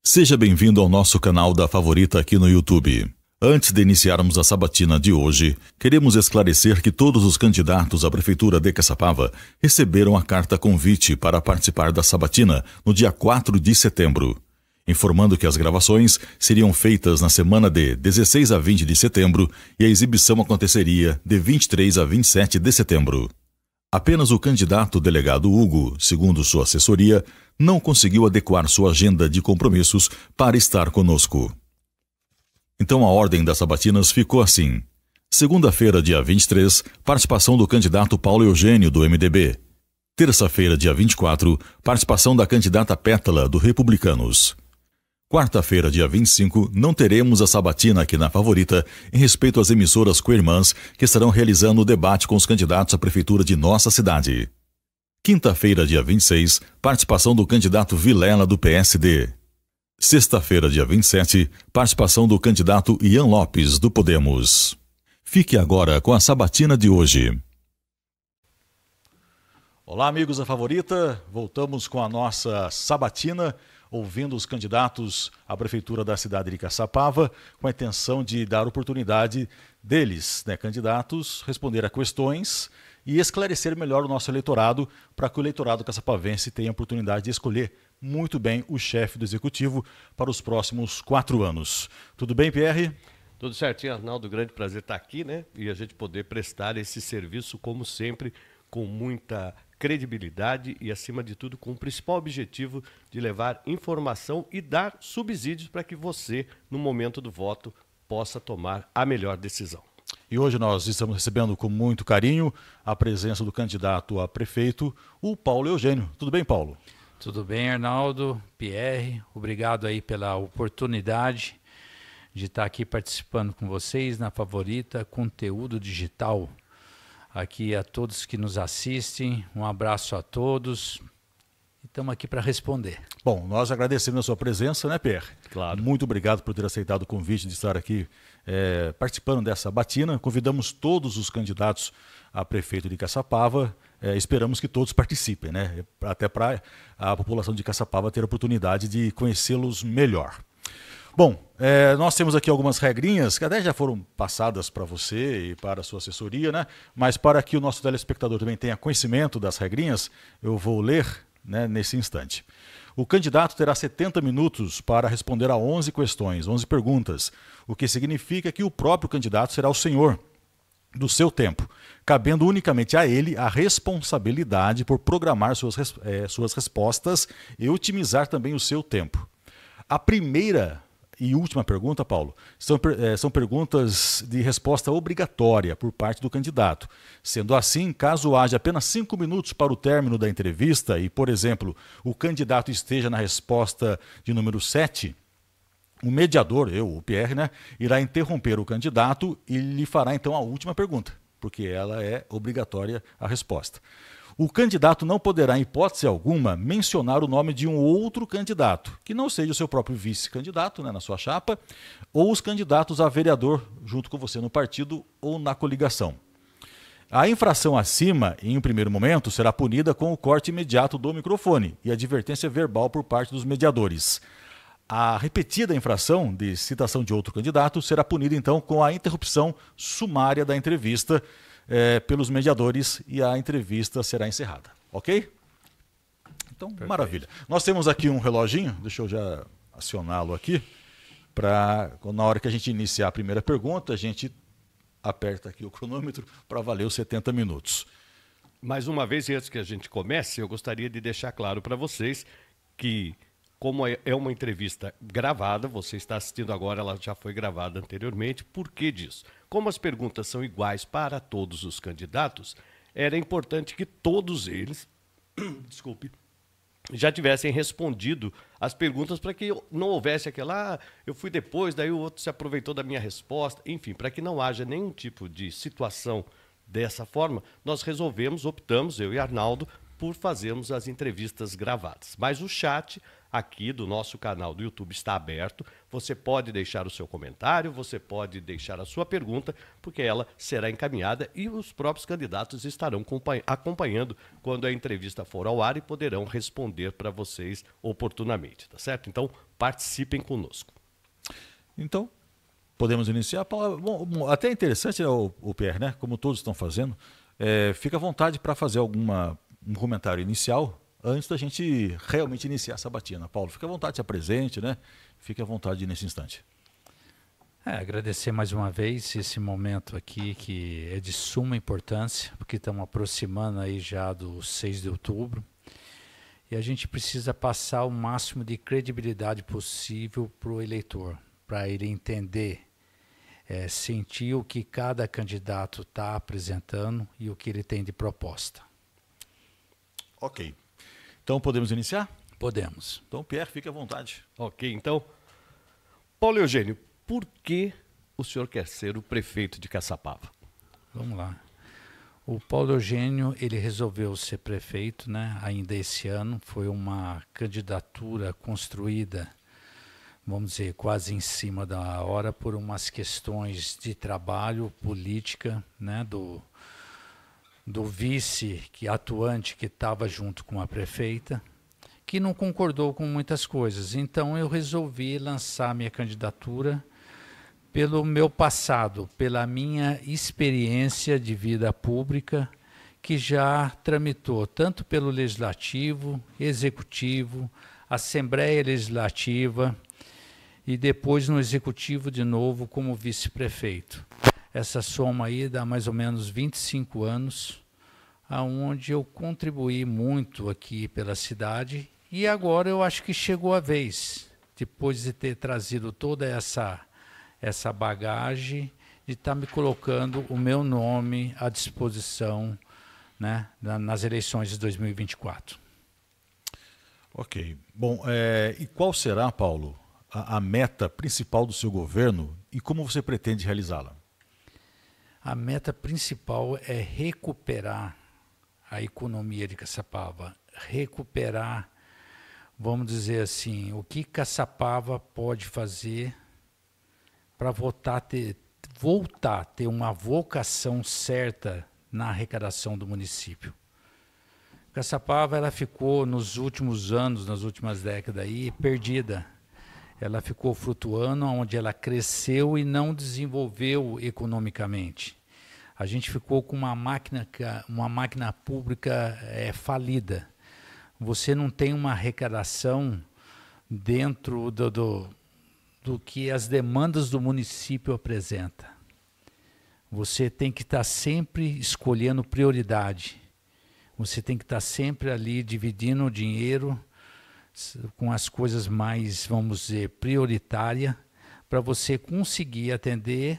Seja bem-vindo ao nosso canal da Favorita aqui no YouTube. Antes de iniciarmos a sabatina de hoje, queremos esclarecer que todos os candidatos à Prefeitura de Caçapava receberam a carta convite para participar da sabatina no dia 4 de setembro, informando que as gravações seriam feitas na semana de 16 a 20 de setembro e a exibição aconteceria de 23 a 27 de setembro. Apenas o candidato delegado Hugo, segundo sua assessoria, não conseguiu adequar sua agenda de compromissos para estar conosco. Então a ordem das sabatinas ficou assim. Segunda-feira, dia 23, participação do candidato Paulo Eugênio, do MDB. Terça-feira, dia 24, participação da candidata Pétala, do Republicanos. Quarta-feira, dia 25, não teremos a sabatina aqui na Favorita em respeito às emissoras co-irmãs que estarão realizando o debate com os candidatos à prefeitura de nossa cidade. Quinta-feira, dia 26, participação do candidato Vilela, do PSD. Sexta-feira, dia 27, participação do candidato Ian Lopes, do Podemos. Fique agora com a sabatina de hoje. Olá, amigos da Favorita, voltamos com a nossa sabatina, ouvindo os candidatos à prefeitura da cidade de Caçapava, com a intenção de dar oportunidade deles, candidatos, responder a questões e esclarecer melhor o nosso eleitorado, para que o eleitorado caçapavense tenha a oportunidade de escolher muito bem o chefe do executivo para os próximos 4 anos. Tudo bem, Pierre? Tudo certinho, Arnaldo. Grande prazer estar aqui, e a gente poder prestar esse serviço, como sempre, com muita credibilidade e, acima de tudo, com o principal objetivo de levar informação e dar subsídios para que você, no momento do voto, possa tomar a melhor decisão. E hoje nós estamos recebendo com muito carinho a presença do candidato a prefeito, o Paulo Eugênio. Tudo bem, Paulo? Tudo bem, Arnaldo, Pierre, obrigado aí pela oportunidade de estar aqui participando com vocês na Favorita Conteúdo Digital. Aqui a todos que nos assistem, um abraço a todos e estamos aqui para responder. Bom, nós agradecemos a sua presença, Pierre? Claro. Muito obrigado por ter aceitado o convite de estar aqui participando dessa batina. Convidamos todos os candidatos a prefeito de Caçapava, esperamos que todos participem, até para a população de Caçapava ter a oportunidade de conhecê-los melhor. Bom, nós temos aqui algumas regrinhas que até já foram passadas para você e para a sua assessoria, mas para que o nosso telespectador também tenha conhecimento das regrinhas, eu vou ler nesse instante. O candidato terá 70 minutos para responder a 11 questões, 11 perguntas, o que significa que o próprio candidato será o senhor do seu tempo, cabendo unicamente a ele a responsabilidade por programar suas respostas e otimizar também o seu tempo. A primeira e última pergunta, Paulo, são perguntas de resposta obrigatória por parte do candidato. Sendo assim, caso haja apenas 5 minutos para o término da entrevista e, por exemplo, o candidato esteja na resposta de número 7, o mediador, o Pierre, irá interromper o candidato e lhe fará então a última pergunta, porque ela é obrigatória a resposta. O candidato não poderá, em hipótese alguma, mencionar o nome de um outro candidato, que não seja o seu próprio vice-candidato, na sua chapa, ou os candidatos a vereador junto com você no partido ou na coligação. A infração acima, em um primeiro momento, será punida com o corte imediato do microfone e advertência verbal por parte dos mediadores. A repetida infração de citação de outro candidato será punida, então, com a interrupção sumária da entrevista pelos mediadores e a entrevista será encerrada. Ok? Então, perfeito. Maravilha. Nós temos aqui um reloginho, deixa eu já acioná-lo aqui, para na hora que a gente iniciar a primeira pergunta, a gente aperta aqui o cronômetro para valer os 70 minutos. Mais uma vez, antes que a gente comece, eu gostaria de deixar claro para vocês que, como é uma entrevista gravada, você está assistindo agora, ela já foi gravada anteriormente. Por que disso? Como as perguntas são iguais para todos os candidatos, era importante que todos eles, desculpe, já tivessem respondido as perguntas para que não houvesse aquela, eu fui depois, daí o outro se aproveitou da minha resposta, enfim, para que não haja nenhum tipo de situação dessa forma, nós optamos, eu e Arnaldo, por fazermos as entrevistas gravadas. Mas o chat aqui do nosso canal do YouTube está aberto. Você pode deixar o seu comentário, você pode deixar a sua pergunta, porque ela será encaminhada e os próprios candidatos estarão acompanhando quando a entrevista for ao ar e poderão responder para vocês oportunamente, tá certo? Então, participem conosco. Então, podemos iniciar. Bom, até interessante, né, o Pierre, né? Como todos estão fazendo. Fica à vontade para fazer um comentário inicial antes da gente realmente iniciar essa batina. Paulo, fica à vontade, se apresente, né? Fique à vontade nesse instante. Agradecer mais uma vez esse momento aqui que é de suma importância, porque estamos aproximando aí já do 6 de outubro e a gente precisa passar o máximo de credibilidade possível para o eleitor, para ele entender, sentir o que cada candidato está apresentando e o que ele tem de proposta. Ok. Então podemos iniciar? Podemos. Então, Pierre, fique à vontade. Ok, então. Paulo Eugênio, por que o senhor quer ser o prefeito de Caçapava? Vamos lá. O Paulo Eugênio, ele resolveu ser prefeito, né? Ainda esse ano. Foi uma candidatura construída, vamos dizer, quase em cima da hora, por umas questões de trabalho, política, né? Do vice atuante que estava junto com a prefeita, que não concordou com muitas coisas. Então eu resolvi lançar minha candidatura pelo meu passado, pela minha experiência de vida pública, que já tramitou tanto pelo Legislativo, Executivo, Assembleia Legislativa e depois no Executivo de novo como vice-prefeito. Essa soma aí dá mais ou menos 25 anos, aonde eu contribuí muito aqui pela cidade e agora eu acho que chegou a vez, depois de ter trazido toda essa bagagem, de estar me colocando o meu nome à disposição, né, nas eleições de 2024. Ok. Bom, e qual será, Paulo, a meta principal do seu governo e como você pretende realizá-la? A meta principal é recuperar a economia de Caçapava, recuperar, vamos dizer assim, o que Caçapava pode fazer para voltar a ter uma vocação certa na arrecadação do município. Caçapava, ela ficou nos últimos anos, nas últimas décadas aí, perdida. Ela ficou flutuando, onde ela cresceu e não desenvolveu economicamente. A gente ficou com uma máquina pública falida. Você não tem uma arrecadação dentro do que as demandas do município apresentam. Você tem que estar sempre escolhendo prioridade. Você tem que estar sempre ali dividindo o dinheiro com as coisas mais, vamos dizer, prioritárias, para você conseguir atender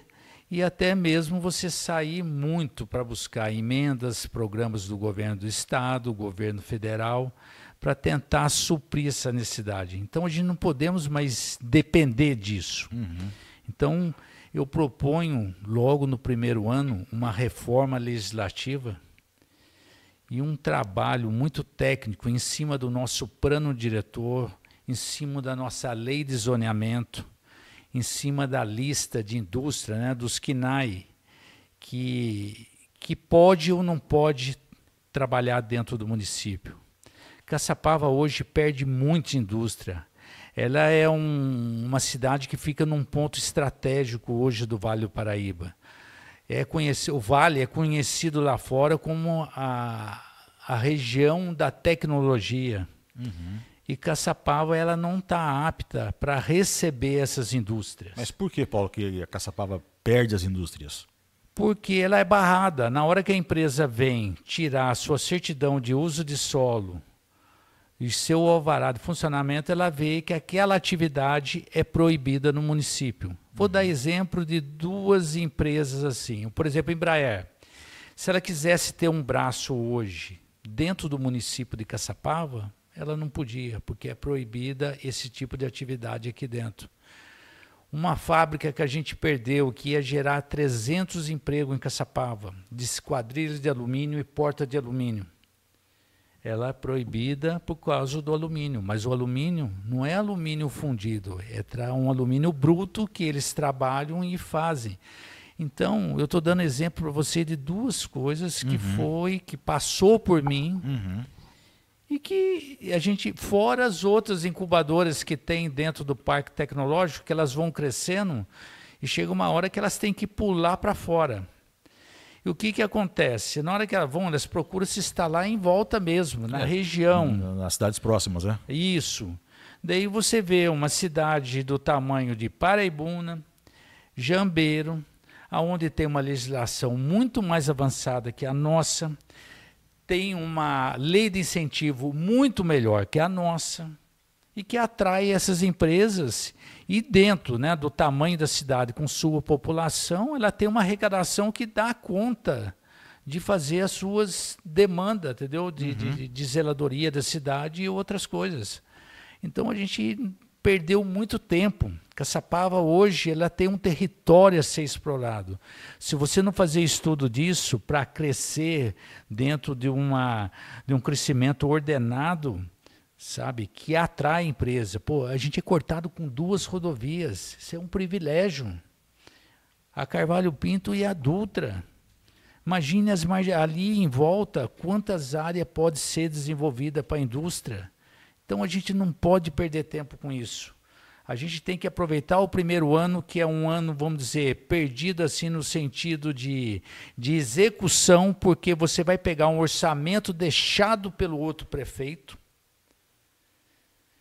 e até mesmo você sair muito para buscar emendas, programas do governo do estado, governo federal, para tentar suprir essa necessidade. Então a gente não podemos mais depender disso. Uhum. Então eu proponho logo no primeiro ano uma reforma legislativa e um trabalho muito técnico em cima do nosso plano diretor, em cima da nossa lei de zoneamento, em cima da lista de indústria, né, dos KNAI, que pode ou não pode trabalhar dentro do município. Caçapava hoje perde muita indústria. Ela é uma cidade que fica num ponto estratégico hoje do Vale do Paraíba. O Vale é conhecido lá fora como a região da tecnologia. Uhum. E Caçapava ela não está apta para receber essas indústrias. Mas por que, Paulo, que a Caçapava perde as indústrias? Porque ela é barrada. Na hora que a empresa vem tirar a sua certidão de uso de solo e seu alvará de funcionamento, ela vê que aquela atividade é proibida no município. Vou dar exemplo de duas empresas assim. Por exemplo, a Embraer. Se ela quisesse ter um braço hoje dentro do município de Caçapava, ela não podia, porque é proibida esse tipo de atividade aqui dentro. Uma fábrica que a gente perdeu, que ia gerar 300 empregos em Caçapava, de esquadrilhas de alumínio e porta de alumínio. ela é proibida por causa do alumínio, mas o alumínio não é alumínio fundido, é um alumínio bruto que eles trabalham e fazem. Então, eu estou dando exemplo para você de duas coisas que passou por mim e que a gente, fora as outras incubadoras que tem dentro do parque tecnológico, que elas vão crescendo e chega uma hora que elas têm que pular para fora. E o que acontece? Na hora que elas vão, elas procuram se instalar em volta mesmo, na região. Nas cidades próximas, né? Isso. Daí você vê uma cidade do tamanho de Paraibuna, Jambeiro, onde tem uma legislação muito mais avançada que a nossa, tem uma lei de incentivo muito melhor que a nossa e que atrai essas empresas. E dentro, né, do tamanho da cidade, com sua população, ela tem uma arrecadação que dá conta de fazer as suas demandas, entendeu? De zeladoria da cidade e outras coisas. Então a gente perdeu muito tempo. Caçapava hoje ela tem um território a ser explorado. Se você não fazer estudo disso para crescer dentro de um crescimento ordenado, sabe, que atrai a empresa. Pô, a gente é cortado com 2 rodovias. Isso é um privilégio. A Carvalho Pinto e a Dutra. Imagine ali em volta quantas áreas pode ser desenvolvida para a indústria. Então a gente não pode perder tempo com isso. A gente tem que aproveitar o primeiro ano, que é um ano, vamos dizer, perdido assim no sentido de execução, porque você vai pegar um orçamento deixado pelo outro prefeito.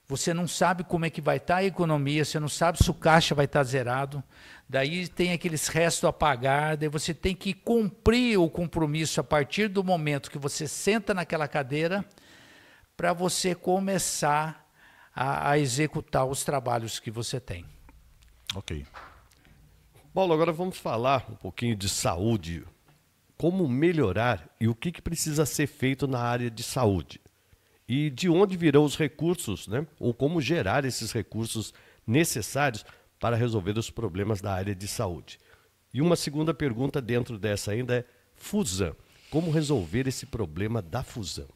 Você não sabe como é que vai estar a economia, você não sabe se o caixa vai estar zerado. Daí tem aqueles restos a pagar, daí você tem que cumprir o compromisso a partir do momento que você senta naquela cadeira para você começar a executar os trabalhos que você tem. Ok. Paulo, agora vamos falar um pouquinho de saúde. Como melhorar e o que precisa ser feito na área de saúde? E de onde virão os recursos, né? Ou como gerar esses recursos necessários para resolver os problemas da área de saúde. E uma segunda pergunta dentro dessa ainda é Fusan. Como resolver esse problema da Fusan?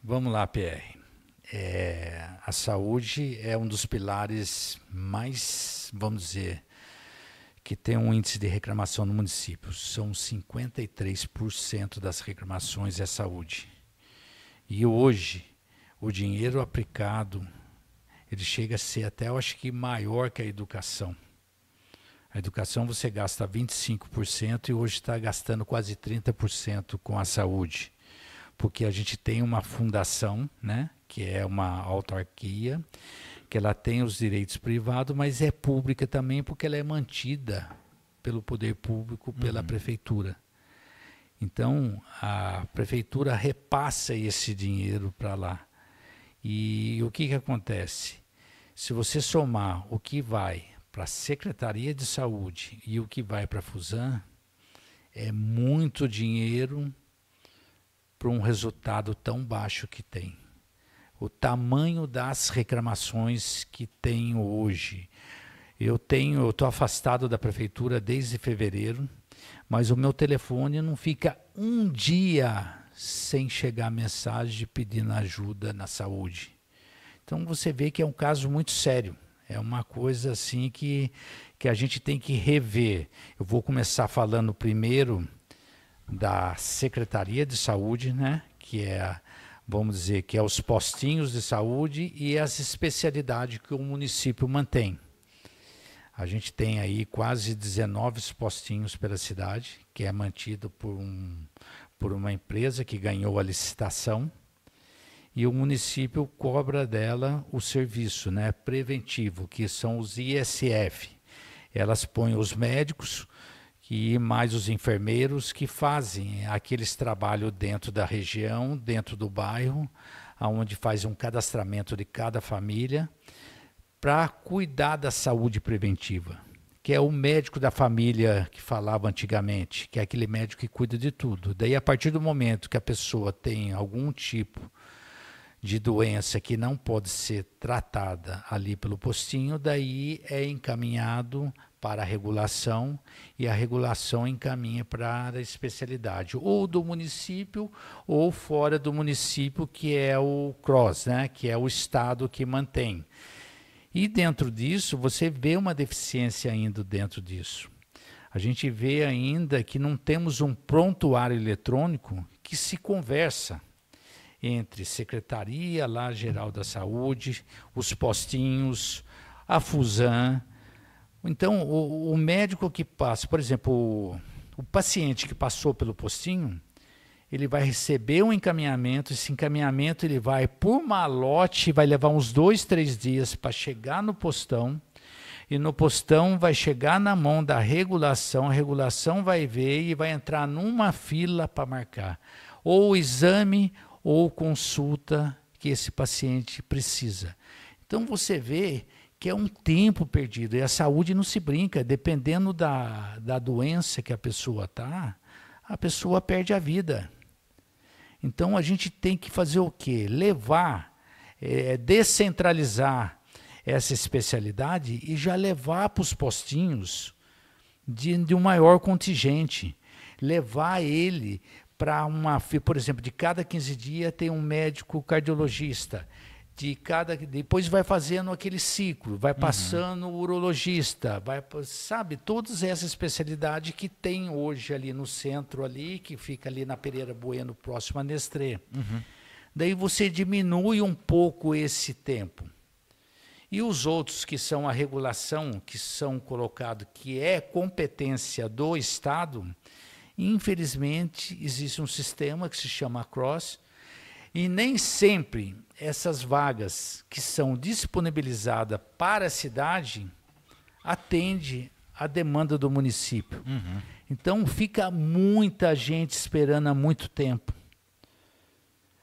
Vamos lá, PR. A saúde é um dos pilares mais, vamos dizer, que tem um índice de reclamação no município. São 53% das reclamações é saúde. E hoje, o dinheiro aplicado, ele chega a ser até, eu acho que maior que a educação. A educação você gasta 25% e hoje está gastando quase 30% com a saúde. Porque a gente tem uma fundação, né, que é uma autarquia, que ela tem os direitos privados, mas é pública também porque ela é mantida pelo poder público, pela prefeitura. Então, a prefeitura repassa esse dinheiro para lá. E o que acontece? Se você somar o que vai para a Secretaria de Saúde e o que vai para a Fusan, é muito dinheiro para um resultado tão baixo que tem. O tamanho das reclamações que tem hoje. Eu estou afastado da prefeitura desde fevereiro, mas o meu telefone não fica um dia sem chegar mensagem pedindo ajuda na saúde. Então você vê que é um caso muito sério. É uma coisa assim que a gente tem que rever. Eu vou começar falando primeiro da Secretaria de Saúde, né? Que é, vamos dizer, que é os postinhos de saúde e as especialidades que o município mantém. A gente tem aí quase 19 postinhos pela cidade, que é mantido por uma empresa que ganhou a licitação, e o município cobra dela o serviço, né, preventivo, que são os ISF. Elas põem os médicos e mais os enfermeiros que fazem aqueles trabalhos dentro da região, dentro do bairro, onde faz um cadastramento de cada família, para cuidar da saúde preventiva, que é o médico da família que falava antigamente, que é aquele médico que cuida de tudo. Daí, a partir do momento que a pessoa tem algum tipo de doença que não pode ser tratada ali pelo postinho, daí é encaminhado para a regulação e a regulação encaminha para a especialidade, ou do município ou fora do município, que é o CROSS, né? Que é o estado que mantém. E dentro disso, você vê uma deficiência ainda dentro disso. A gente vê ainda que não temos um prontuário eletrônico que se conversa entre Secretaria lá Geral da Saúde, os postinhos, a Fusan. Então, o médico que passa, por exemplo, o paciente que passou pelo postinho, ele vai receber um encaminhamento, esse encaminhamento ele vai por malote, vai levar uns 2, 3 dias para chegar no postão, e no postão vai chegar na mão da regulação, a regulação vai ver e vai entrar numa fila para marcar ou exame ou consulta que esse paciente precisa. Então você vê que é um tempo perdido, e a saúde não se brinca, dependendo da doença que a pessoa está, a pessoa perde a vida. Então a gente tem que fazer o quê? Levar, descentralizar essa especialidade e já levar para os postinhos de um maior contingente. Levar ele para por exemplo, de cada 15 dias tem um médico cardiologista, depois vai fazendo aquele ciclo, vai passando o urologista, sabe, todas essas especialidades que tem hoje ali no centro, ali, que fica ali na Pereira Bueno, próximo a Nestlé. Daí você diminui um pouco esse tempo. E os outros que são a regulação, que são colocados, que é competência do Estado, infelizmente existe um sistema que se chama CROSS, e nem sempre essas vagas que são disponibilizadas para a cidade atende à demanda do município. Então fica muita gente esperando há muito tempo,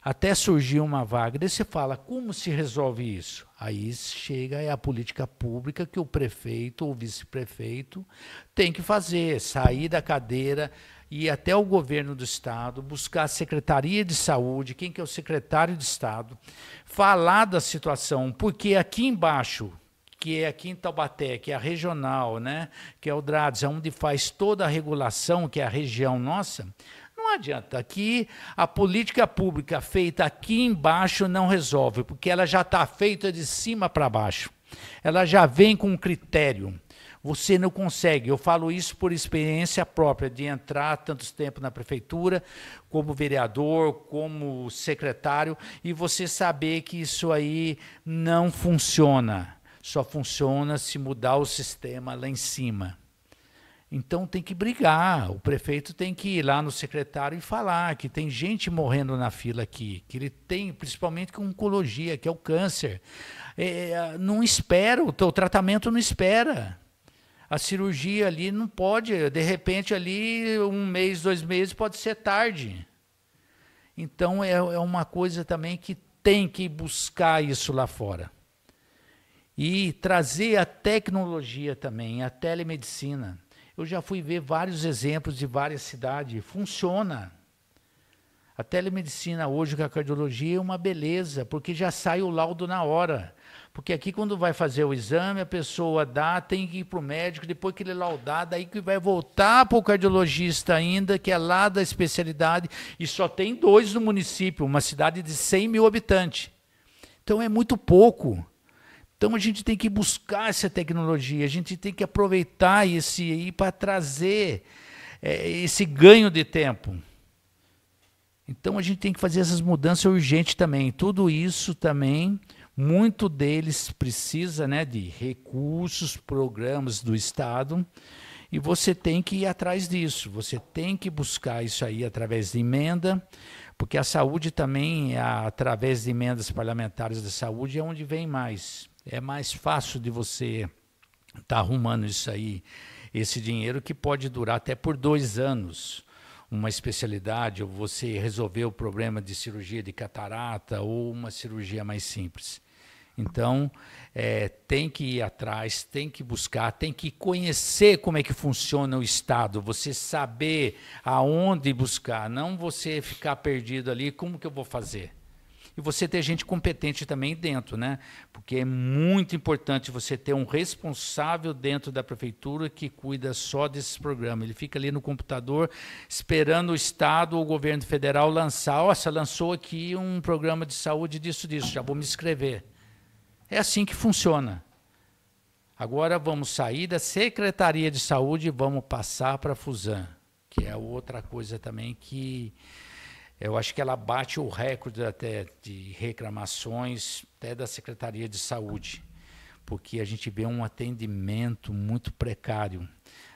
até surgir uma vaga. Daí você fala, como se resolve isso? Aí chega a política pública que o prefeito ou vice-prefeito tem que fazer, sair da cadeira, ir até o governo do estado, buscar a Secretaria de Saúde, quem que é o secretário de Estado, falar da situação, porque aqui embaixo, que é aqui em Taubaté, que é a regional, né, que é o DRADS, onde faz toda a regulação, que é a região nossa, não adianta. Aqui, a política pública feita aqui embaixo não resolve, porque ela já está feita de cima para baixo. Ela já vem com um critério. Você não consegue. Eu falo isso por experiência própria, de entrar tantos tempos na prefeitura, como vereador, como secretário, e você saber que isso aí não funciona. Só funciona se mudar o sistema lá em cima. Então tem que brigar, o prefeito tem que ir lá no secretário e falar que tem gente morrendo na fila aqui, que ele tem, principalmente com oncologia, que é o câncer. Não espera, o tratamento não espera. A cirurgia ali não pode, de repente ali 1 mês, 2 meses pode ser tarde. Então é uma coisa também que tem que buscar isso lá fora. E trazer a tecnologia também, a telemedicina. Eu já fui ver vários exemplos de várias cidades, funciona. A telemedicina hoje com a cardiologia é uma beleza, porque já sai o laudo na hora. Porque aqui quando vai fazer o exame, a pessoa tem que ir para o médico, depois que ele laudar, daí que vai voltar para o cardiologista ainda, que é lá da especialidade, e só tem 2 no município, uma cidade de 100 mil habitantes. Então é muito pouco. Então a gente tem que buscar essa tecnologia, a gente tem que aproveitar isso aí para trazer esse ganho de tempo. Então a gente tem que fazer essas mudanças urgentes também. Tudo isso também, muito deles precisa, né, de recursos, programas do Estado, e você tem que ir atrás disso, você tem que buscar isso aí através de emenda, porque a saúde também, através de emendas parlamentares da saúde, é onde vem mais. É mais fácil de você estar arrumando isso aí, esse dinheiro que pode durar até por 2 anos. Uma especialidade, ou você resolver o problema de cirurgia de catarata, ou uma cirurgia mais simples. Então, tem que ir atrás, tem que buscar, tem que conhecer como é que funciona o Estado, você saber aonde buscar, não você ficar perdido ali, como que eu vou fazer? e você ter gente competente também dentro, né? Porque é muito importante você ter um responsável dentro da prefeitura que cuida só desses programas. Ele fica ali no computador esperando o Estado ou o governo federal lançar. Nossa, lançou aqui um programa de saúde disso, já vou me inscrever. É assim que funciona. Agora vamos sair da Secretaria de Saúde e vamos passar para a Fusan, que é outra coisa também que eu acho que ela bate o recorde até de reclamações até da Secretaria de Saúde, porque a gente vê um atendimento muito precário.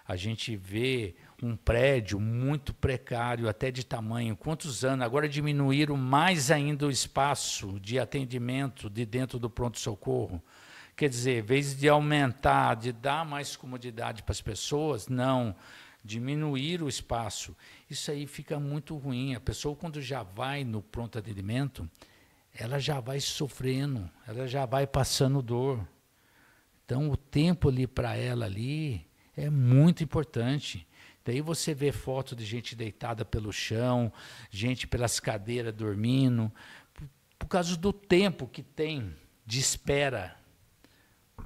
A gente vê um prédio muito precário, até de tamanho. Quantos anos? Agora diminuíram mais ainda o espaço de atendimento de dentro do pronto-socorro. Quer dizer, em vez de aumentar, de dar mais comodidade para as pessoas, não, diminuir o espaço. Isso aí fica muito ruim. A pessoa, quando já vai no pronto atendimento, ela já vai sofrendo, ela já vai passando dor. Então, o tempo ali para ela ali é muito importante. Daí você vê foto de gente deitada pelo chão, gente pelas cadeiras dormindo, por causa do tempo que tem de espera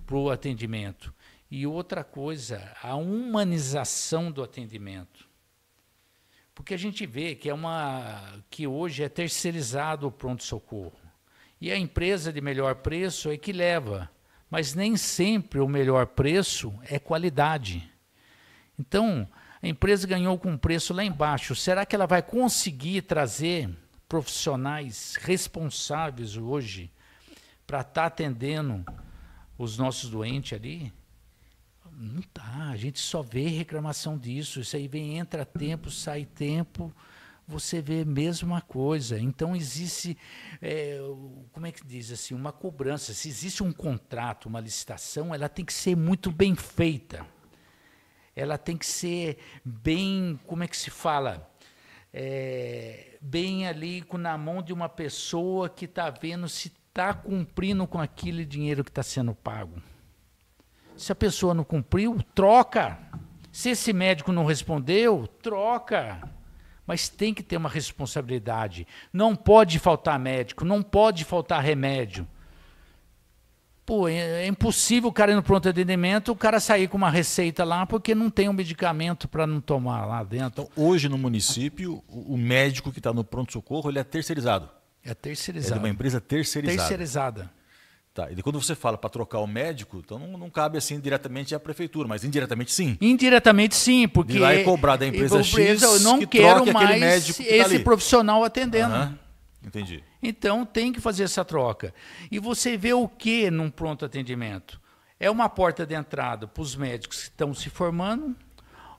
para o atendimento. E outra coisa, a humanização do atendimento. Porque a gente vê que hoje é terceirizado o pronto-socorro. E a empresa de melhor preço é que leva, mas nem sempre o melhor preço é qualidade. Então, a empresa ganhou com um preço lá embaixo. Será que ela vai conseguir trazer profissionais responsáveis hoje para estar atendendo os nossos doentes ali? Não tá, a gente só vê reclamação disso. Isso aí entra tempo, sai tempo, você vê a mesma coisa. Então existe, como é que diz assim, uma cobrança. Se existe um contrato, uma licitação, ela tem que ser muito bem feita. Ela tem que ser bem, como é que se fala? Bem ali na mão de uma pessoa que está vendo se está cumprindo com aquele dinheiro que está sendo pago. Se a pessoa não cumpriu, troca. Se esse médico não respondeu, troca. Mas tem que ter uma responsabilidade. Não pode faltar médico, não pode faltar remédio. Pô, é impossível o cara ir no pronto atendimento, o cara sair com uma receita lá porque não tem um medicamento para não tomar lá dentro. Então, hoje no município, o médico que está no pronto-socorro, ele é terceirizado. É terceirizado. É de uma empresa terceirizada. Terceirizada. Tá, e quando você fala para trocar o médico, então não cabe assim diretamente à prefeitura, mas indiretamente sim. Indiretamente sim, porque de lá é cobrar da empresa X eu não que quero troque mais aquele médico que esse tá ali. profissional atendendo. Entendi. Então tem que fazer essa troca. E você vê o que num pronto atendimento? É uma porta de entrada para os médicos que estão se formando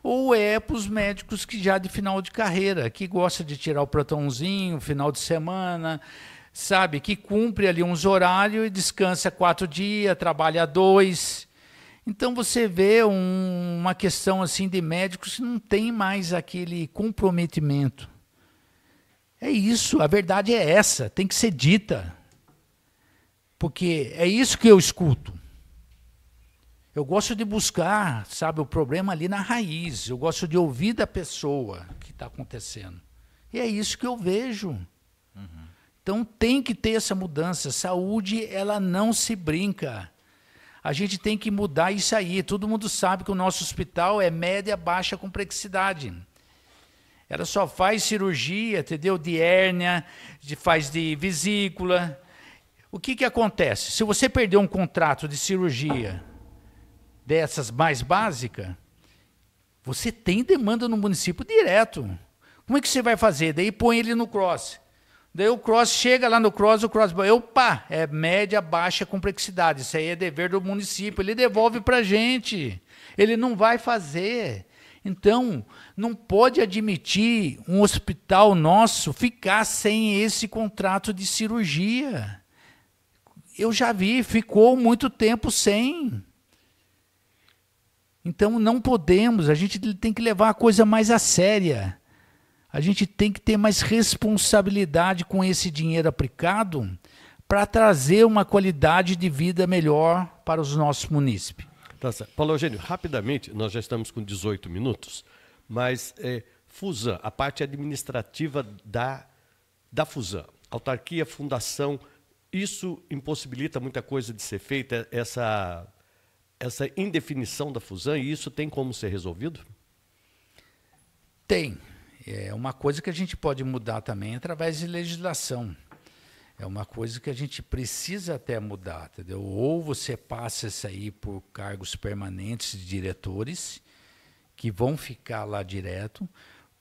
ou é para os médicos que já de final de carreira, que gosta de tirar o plantãozinho, final de semana, sabe, que cumpre ali uns horários e descansa 4 dias, trabalha 2. Então você vê uma questão assim de médicos que não tem mais aquele comprometimento. É isso, a verdade é essa, tem que ser dita. Porque é isso que eu escuto. Eu gosto de buscar, sabe, o problema ali na raiz. Eu gosto de ouvir da pessoa o que está acontecendo. E é isso que eu vejo. Então tem que ter essa mudança. Saúde, ela não se brinca. A gente tem que mudar isso aí. Todo mundo sabe que o nosso hospital é média, baixa complexidade. Ela só faz cirurgia, entendeu? De hérnia, faz de vesícula. O que acontece? Se você perder um contrato de cirurgia dessas mais básicas, você tem demanda no município direto. Como é que você vai fazer? Daí põe ele no cross. Daí o cross chega lá no cross, opa, é média, baixa complexidade. Isso aí é dever do município. Ele devolve para a gente. Ele não vai fazer. Então, não pode admitir um hospital nosso ficar sem esse contrato de cirurgia. Eu já vi, ficou muito tempo sem. Então, não podemos, a gente tem que levar a coisa mais a séria. A gente tem que ter mais responsabilidade com esse dinheiro aplicado para trazer uma qualidade de vida melhor para os nossos munícipes. Tá certo. Paulo Eugênio, rapidamente, nós já estamos com 18 minutos, mas Fusan, a parte administrativa da Fusan, autarquia, fundação, isso impossibilita muita coisa de ser feita, essa indefinição da Fusan, e isso tem como ser resolvido? Tem. É uma coisa que a gente pode mudar também através de legislação. É uma coisa que a gente precisa até mudar, entendeu? Ou você passa isso aí por cargos permanentes de diretores, que vão ficar lá direto,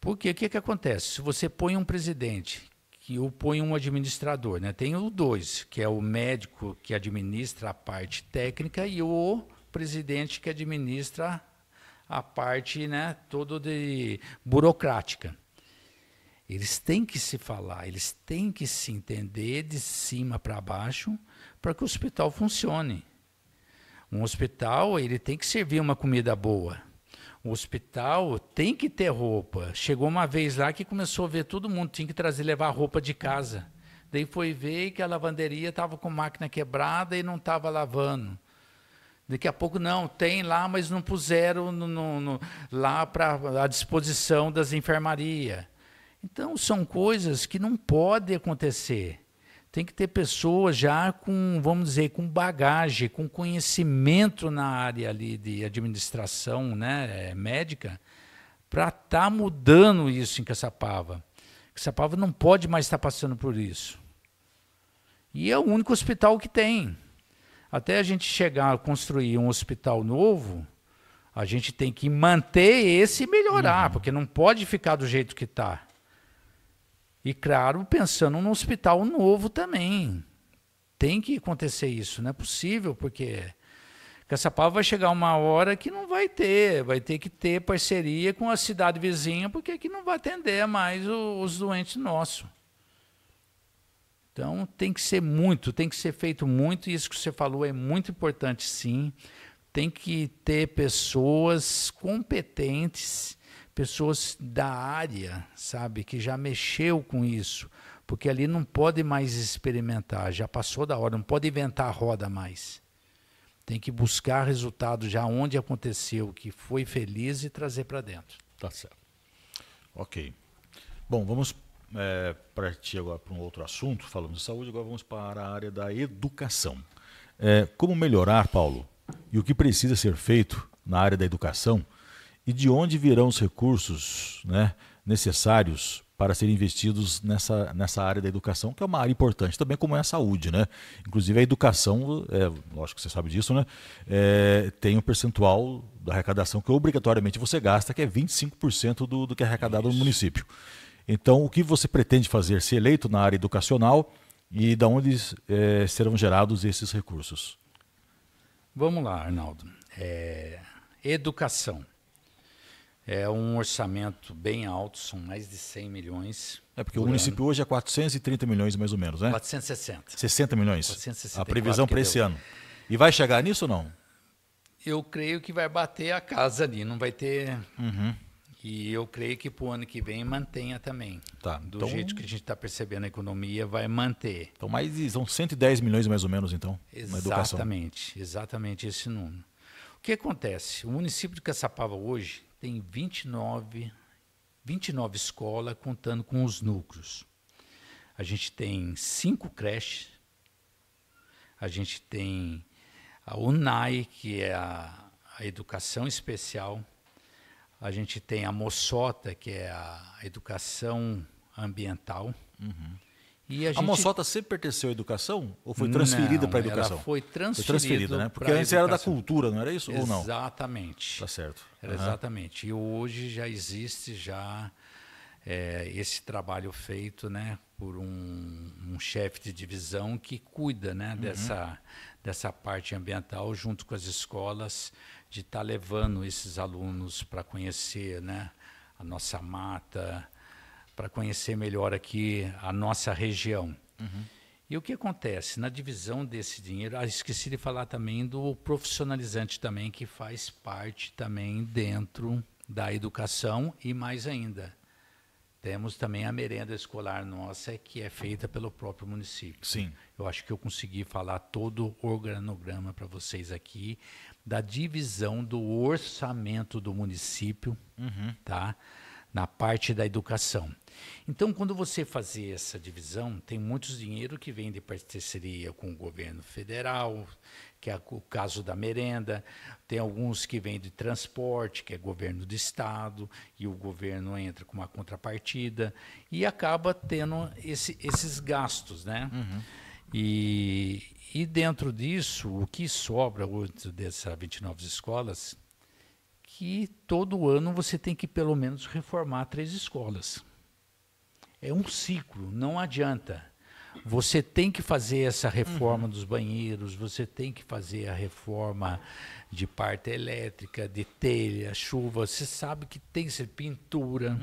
porque o que acontece? Se você põe um presidente, que ou põe um administrador, né? Tem o dois, que é o médico que administra a parte técnica e o presidente que administra a parte, né, toda de burocrática. Eles têm que se falar, eles têm que se entender de cima para baixo para que o hospital funcione. Um hospital, ele tem que servir uma comida boa. O hospital tem que ter roupa. Chegou uma vez lá que começou a ver todo mundo tinha que levar roupa de casa. Daí foi ver que a lavanderia estava com máquina quebrada e não estava lavando. Daqui a pouco, não, tem lá, mas não puseram lá à disposição das enfermarias. Então, são coisas que não podem acontecer. Tem que ter pessoas já com, vamos dizer, com bagagem, com conhecimento na área ali de administração, né, médica, para estar mudando isso em Caçapava. Caçapava não pode mais estar passando por isso. E é o único hospital que tem. Até a gente chegar a construir um hospital novo, a gente tem que manter esse e melhorar, porque não pode ficar do jeito que está. E, claro, pensando num hospital novo também. Tem que acontecer isso, não é possível, porque Caçapava vai chegar uma hora que não vai ter que ter parceria com a cidade vizinha, porque aqui não vai atender mais os doentes nossos. Então, tem que ser feito muito, e isso que você falou é muito importante, sim. Tem que ter pessoas competentes, pessoas da área, sabe, que já mexeu com isso, porque ali não pode mais experimentar, já passou da hora, não pode inventar a roda mais. Tem que buscar resultado já onde aconteceu, que foi feliz, e trazer para dentro. Tá certo. Ok. Bom, vamos partir agora para um outro assunto. Falamos de saúde, agora vamos para a área da educação. Como melhorar, Paulo, e o que precisa ser feito na área da educação, e de onde virão os recursos, né, necessários para serem investidos nessa área da educação, que é uma área importante, também como é a saúde, né? Inclusive a educação, lógico que você sabe disso, né? Tem um percentual da arrecadação que obrigatoriamente você gasta, que é 25% do que é arrecadado no município. Então, o que você pretende fazer, se eleito na área educacional, e de onde serão gerados esses recursos? Vamos lá, Arnaldo. Educação. É um orçamento bem alto, são mais de 100 milhões. Porque o município hoje é 430 milhões mais ou menos, né? 460. 60 milhões? 464 a previsão para esse ano. E vai chegar nisso ou não? Eu creio que vai bater a casa ali, não vai ter... E eu creio que para o ano que vem mantenha também. Tá, Do jeito que a gente está percebendo a economia, vai manter. Então, são 110 milhões mais ou menos, então, na educação. Exatamente esse número. O que acontece? O município de Caçapava hoje tem 29 escolas, contando com os núcleos. A gente tem 5 creches, a gente tem a UNAI, que é a educação especial, a gente tem a Moçota, que é a educação ambiental. E a Moçota sempre pertenceu à educação ou foi transferida para a educação? Ela foi transferida, né? Porque antes era da cultura, não era isso? Ou não? Exatamente. Tá certo. Exatamente. E hoje já existe esse trabalho feito, né, por um chefe de divisão que cuida, né, dessa parte ambiental, junto com as escolas, de estar levando esses alunos para conhecer, né, a nossa mata, para conhecer melhor aqui a nossa região. E o que acontece? Na divisão desse dinheiro, esqueci de falar também do profissionalizante também, que faz parte também dentro da educação, e mais ainda, temos também a merenda escolar nossa, que é feita pelo próprio município. Sim. Eu acho que eu consegui falar todo o organograma para vocês aqui, da divisão do orçamento do município, tá? na parte da educação. Então, quando você fazer essa divisão, tem muitos dinheiro que vem de parceria com o governo federal, que é o caso da merenda, tem alguns que vêm de transporte, que é governo do estado, e o governo entra com uma contrapartida, e acaba tendo esses gastos, né? Uhum. E dentro disso, o que sobra hoje dessas 29 escolas, que todo ano você tem que pelo menos reformar 3 escolas. É um ciclo, não adianta. Você tem que fazer essa reforma dos banheiros, você tem que fazer a reforma de parte elétrica, de telha, chuva, você sabe que tem que ser pintura.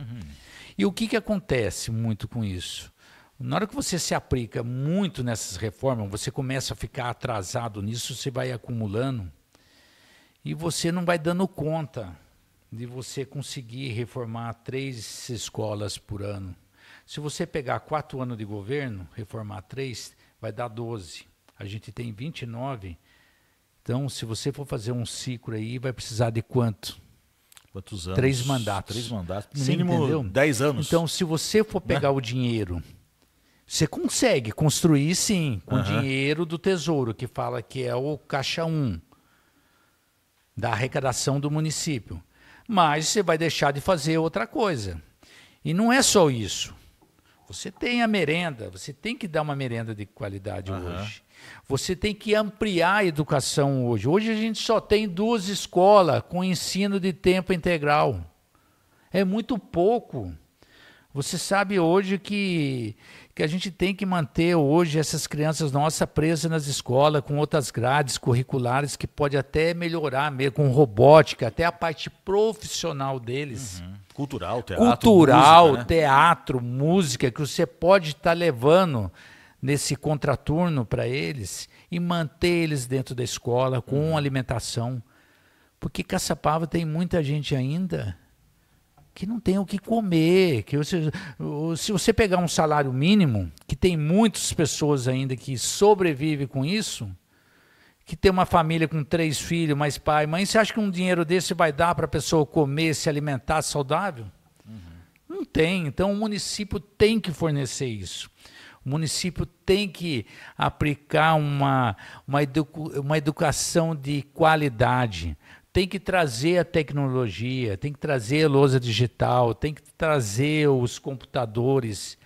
E o que acontece muito com isso? Na hora que você se aplica muito nessas reformas, você começa a ficar atrasado nisso, você vai acumulando e você não vai dando conta de você conseguir reformar 3 escolas por ano. Se você pegar 4 anos de governo, reformar 3, vai dar 12. A gente tem 29. Então, se você for fazer um ciclo aí, vai precisar de quanto? Quantos anos? 3 mandatos. 3 mandatos. No Você mínimo entendeu? 10 anos. Então, se você for pegar o dinheiro, você consegue construir, sim, com dinheiro do Tesouro, que fala que é o Caixa 1, da arrecadação do município. Mas você vai deixar de fazer outra coisa. E não é só isso. Você tem a merenda, você tem que dar uma merenda de qualidade hoje. Você tem que ampliar a educação hoje. Hoje a gente só tem 2 escolas com ensino de tempo integral. É muito pouco. Você sabe hoje que a gente tem que manter hoje essas crianças nossas presas nas escolas, com outras grades curriculares que pode até melhorar, mesmo com robótica, até a parte profissional deles. Cultural, teatro, Cultural, música, né? teatro, música, que você pode estar levando nesse contraturno para eles e manter eles dentro da escola com alimentação. Porque Caçapava tem muita gente ainda que não tem o que comer. Que se você pegar um salário mínimo, que tem muitas pessoas ainda que sobrevivem com isso, que tem uma família com 3 filhos, mais pai, mãe, você acha que um dinheiro desse vai dar para a pessoa comer, se alimentar saudável? Não tem. Então o município tem que fornecer isso. O município tem que aplicar uma educação de qualidade. Tem que trazer a tecnologia, tem que trazer a lousa digital, tem que trazer os computadores.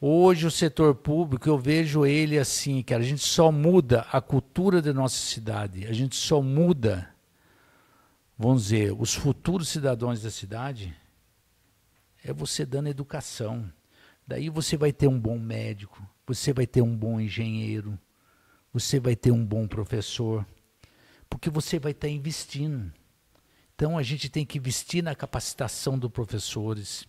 Hoje o setor público, eu vejo ele assim, cara, a gente só muda a cultura da nossa cidade, a gente só muda, vamos dizer, os futuros cidadãos da cidade, é você dando educação. Daí você vai ter um bom médico, você vai ter um bom engenheiro, você vai ter um bom professor, porque você vai estar investindo. Então a gente tem que investir na capacitação dos professores.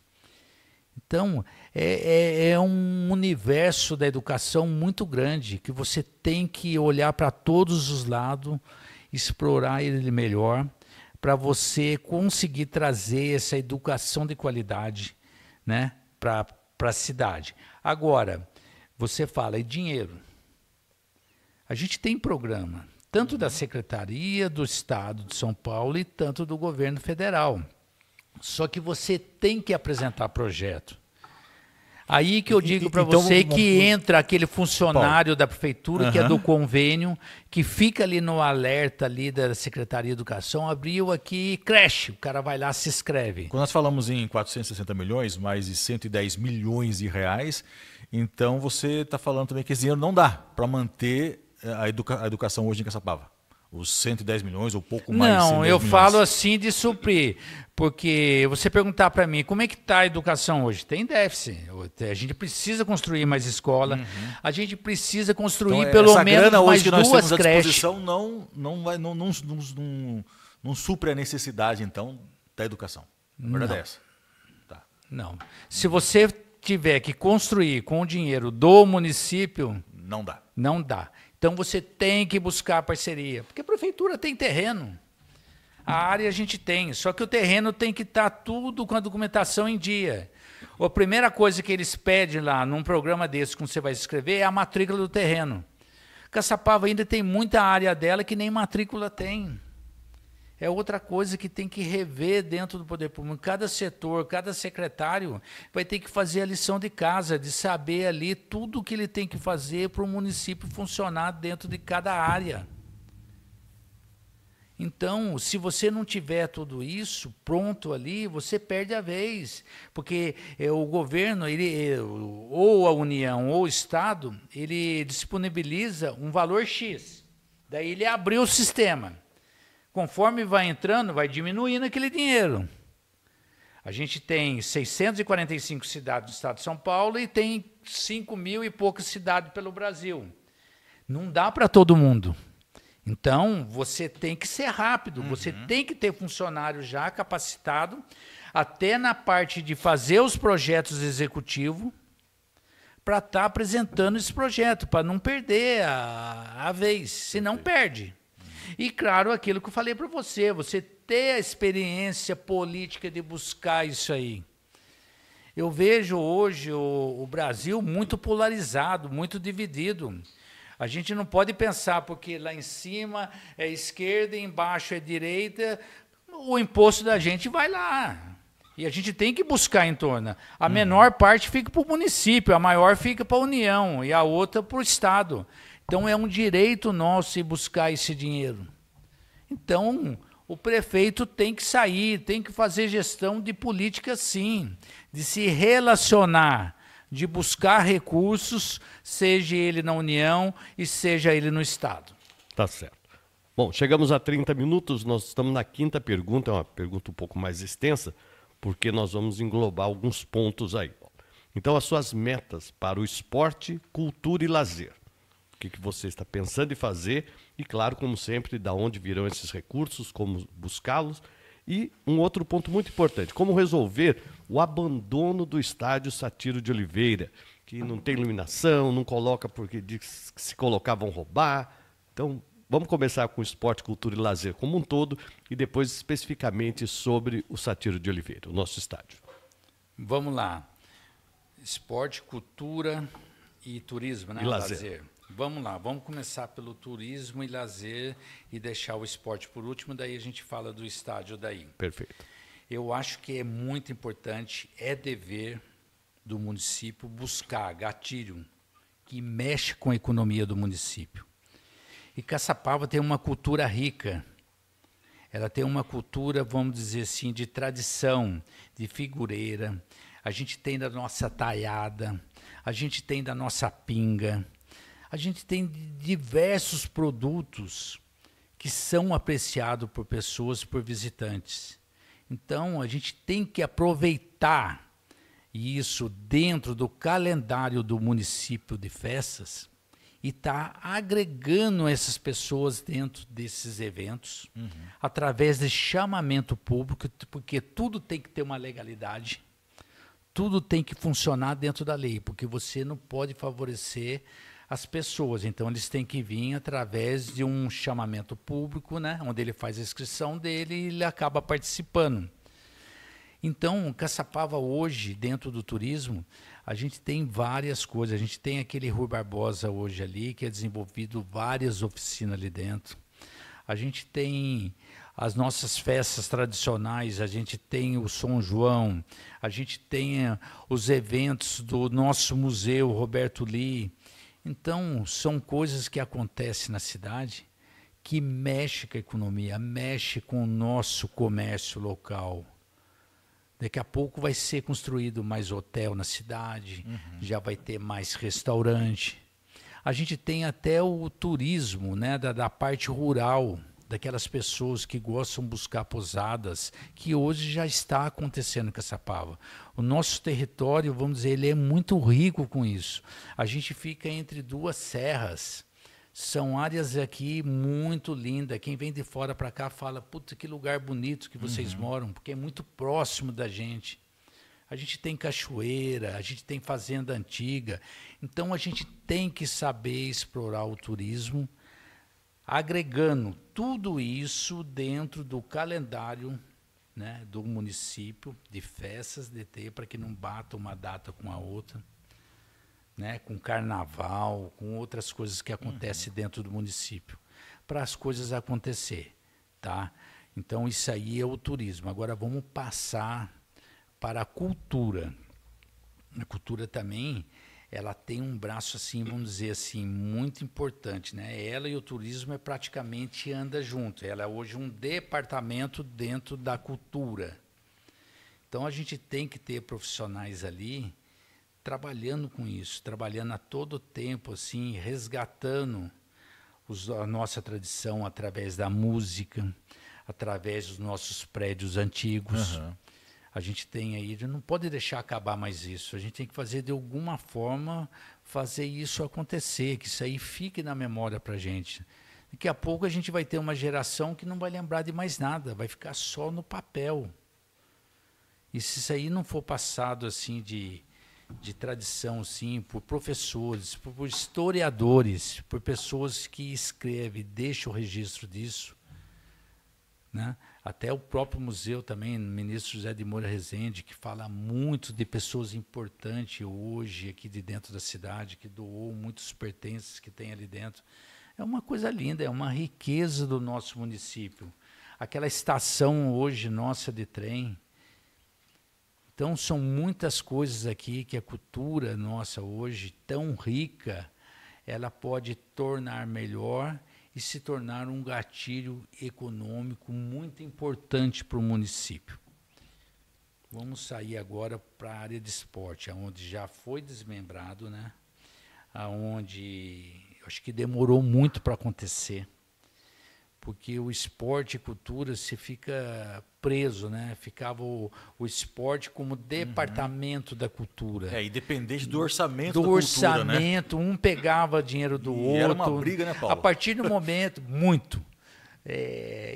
Então, é um universo da educação muito grande, que você tem que olhar para todos os lados, explorar ele melhor, para você conseguir trazer essa educação de qualidade, né, para a cidade. Agora, você fala em dinheiro. A gente tem programa, tanto da Secretaria do Estado de São Paulo e tanto do governo federal. Só que você tem que apresentar projeto. Aí que eu digo para você que entra aquele funcionário da prefeitura, que é do convênio, que fica ali no alerta ali da Secretaria de Educação, abriu aqui creche, o cara vai lá, se inscreve. Quando nós falamos em 460 milhões, mais de 110 milhões de reais, então você está falando também que esse dinheiro não dá para manter a educação hoje em Caçapava. Os 110 milhões ou pouco mais. Não, eu falo assim de suprir, porque você perguntar para mim, como é que está a educação hoje? Tem déficit, a gente precisa construir mais escola, a gente precisa construir então, pelo menos mais hoje que nós 2 temos à creches. disposição não supre a necessidade, então, da educação. A verdade é essa. Tá. Não. Se você tiver que construir com o dinheiro do município, não dá. Não dá. Então você tem que buscar parceria, porque a prefeitura tem terreno. A área a gente tem, só que o terreno tem que estar tudo com a documentação em dia. A primeira coisa que eles pedem lá num programa desse, quando você vai escrever, é a matrícula do terreno. Caçapava ainda tem muita área dela que nem matrícula tem. é outra coisa que tem que rever dentro do poder público. Cada setor, cada secretário vai ter que fazer a lição de casa, de saber ali tudo o que ele tem que fazer para o município funcionar dentro de cada área. Então, se você não tiver tudo isso pronto ali, você perde a vez. Porque o governo, ou a União, ou o Estado, ele disponibiliza um valor X. Daí ele abriu o sistema. Conforme vai entrando, vai diminuindo aquele dinheiro. A gente tem 645 cidades do estado de São Paulo e tem 5.000 e poucas cidades pelo Brasil. Não dá para todo mundo. Então, você tem que ser rápido, você tem que ter funcionário já capacitado, até na parte de fazer os projetos executivos, para estar apresentando esse projeto, para não perder a vez, senão perde. E, claro, aquilo que eu falei para você ter a experiência política de buscar isso aí. Eu vejo hoje o Brasil muito polarizado, muito dividido. A gente não pode pensar, porque lá em cima é esquerda e embaixo é direita, o imposto da gente vai lá. E a gente tem que buscar em torno. A menor parte fica para o município, a maior fica para a União e a outra para o Estado. Então, é um direito nosso ir buscar esse dinheiro. Então, o prefeito tem que sair, tem que fazer gestão de política, sim, de se relacionar, de buscar recursos, seja ele na União e seja ele no Estado. Tá certo. Bom, chegamos a 30 minutos, nós estamos na quinta pergunta, é uma pergunta um pouco mais extensa, porque nós vamos englobar alguns pontos aí. Então, as suas metas para o esporte, cultura e lazer. O que você está pensando em fazer e, claro, como sempre, de onde virão esses recursos, como buscá-los. E um outro ponto muito importante, como resolver o abandono do estádio Satiro de Oliveira, que não tem iluminação, não coloca porque diz que se colocar vão roubar. Então, vamos começar com esporte, cultura e lazer como um todo e depois especificamente sobre o Satiro de Oliveira, o nosso estádio. Vamos lá. Esporte, cultura e turismo, né? E lazer. Vamos lá, vamos começar pelo turismo e lazer e deixar o esporte por último, daí a gente fala do estádio daí. Perfeito. Eu acho que é muito importante, é dever do município buscar gatilho que mexe com a economia do município. E Caçapava tem uma cultura rica, ela tem uma cultura, vamos dizer assim, de tradição, de figureira, a gente tem da nossa taiada, a gente tem da nossa pinga, a gente tem diversos produtos que são apreciados por pessoas, por visitantes. Então, a gente tem que aproveitar isso dentro do calendário do município de festas e estar agregando essas pessoas dentro desses eventos, através de chamamento público, porque tudo tem que ter uma legalidade, tudo tem que funcionar dentro da lei, porque você não pode favorecer as pessoas, então eles têm que vir através de um chamamento público, né, onde ele faz a inscrição dele e ele acaba participando. Então, Caçapava hoje, dentro do turismo, a gente tem várias coisas. A gente tem aquele Rui Barbosa hoje ali, que é desenvolvido várias oficinas ali dentro. A gente tem as nossas festas tradicionais, a gente tem o São João, a gente tem os eventos do nosso museu Roberto Lee. Então, são coisas que acontecem na cidade que mexe com a economia, mexe com o nosso comércio local. Daqui a pouco vai ser construído mais hotel na cidade, já vai ter mais restaurante. A gente tem até o turismo, né, da parte rural, daquelas pessoas que gostam de buscar pousadas, que hoje já está acontecendo em Caçapava. O nosso território, vamos dizer, ele é muito rico com isso. A gente fica entre duas serras. São áreas aqui muito lindas. Quem vem de fora para cá fala, puta, que lugar bonito que vocês moram, porque é muito próximo da gente. A gente tem cachoeira, a gente tem fazenda antiga. Então, a gente tem que saber explorar o turismo, agregando tudo isso dentro do calendário, né, do município, de festas, de ter, para que não bata uma data com a outra. Né, com carnaval, com outras coisas que acontecem dentro do município, para as coisas acontecer, tá? Então, isso aí é o turismo. Agora, vamos passar para a cultura. A cultura também, ela tem um braço, assim, vamos dizer assim, muito importante, né? Ela e o turismo praticamente andam junto. Ela é hoje um departamento dentro da cultura. Então, a gente tem que ter profissionais ali trabalhando com isso, trabalhando a todo tempo, assim, resgatando a nossa tradição através da música, através dos nossos prédios antigos. Uhum. A gente tem aí, não pode deixar acabar mais isso. A gente tem que fazer de alguma forma, fazer isso acontecer, que isso aí fique na memória para a gente. Daqui a pouco a gente vai ter uma geração que não vai lembrar de mais nada, vai ficar só no papel. E se isso aí não for passado assim de tradição, sim, por professores, por historiadores, por pessoas que escrevem, deixam o registro disso, né? Até o próprio museu também, o ministro José de Moura Rezende, que fala muito de pessoas importantes hoje aqui de dentro da cidade, que doou muitos pertences que tem ali dentro. É uma coisa linda, é uma riqueza do nosso município. Aquela estação hoje nossa de trem. Então, são muitas coisas aqui que a cultura nossa hoje, tão rica, ela pode tornar melhor e se tornar um gatilho econômico muito importante para o município. Vamos sair agora para a área de esporte, onde já foi desmembrado, né? Onde acho que demorou muito para acontecer, porque o esporte e cultura se fica preso, né? Ficava o esporte como departamento da cultura. E dependente do orçamento do da orçamento, cultura, né? Um pegava dinheiro do outro. Era uma briga, né, Paulo? A partir do momento, muito.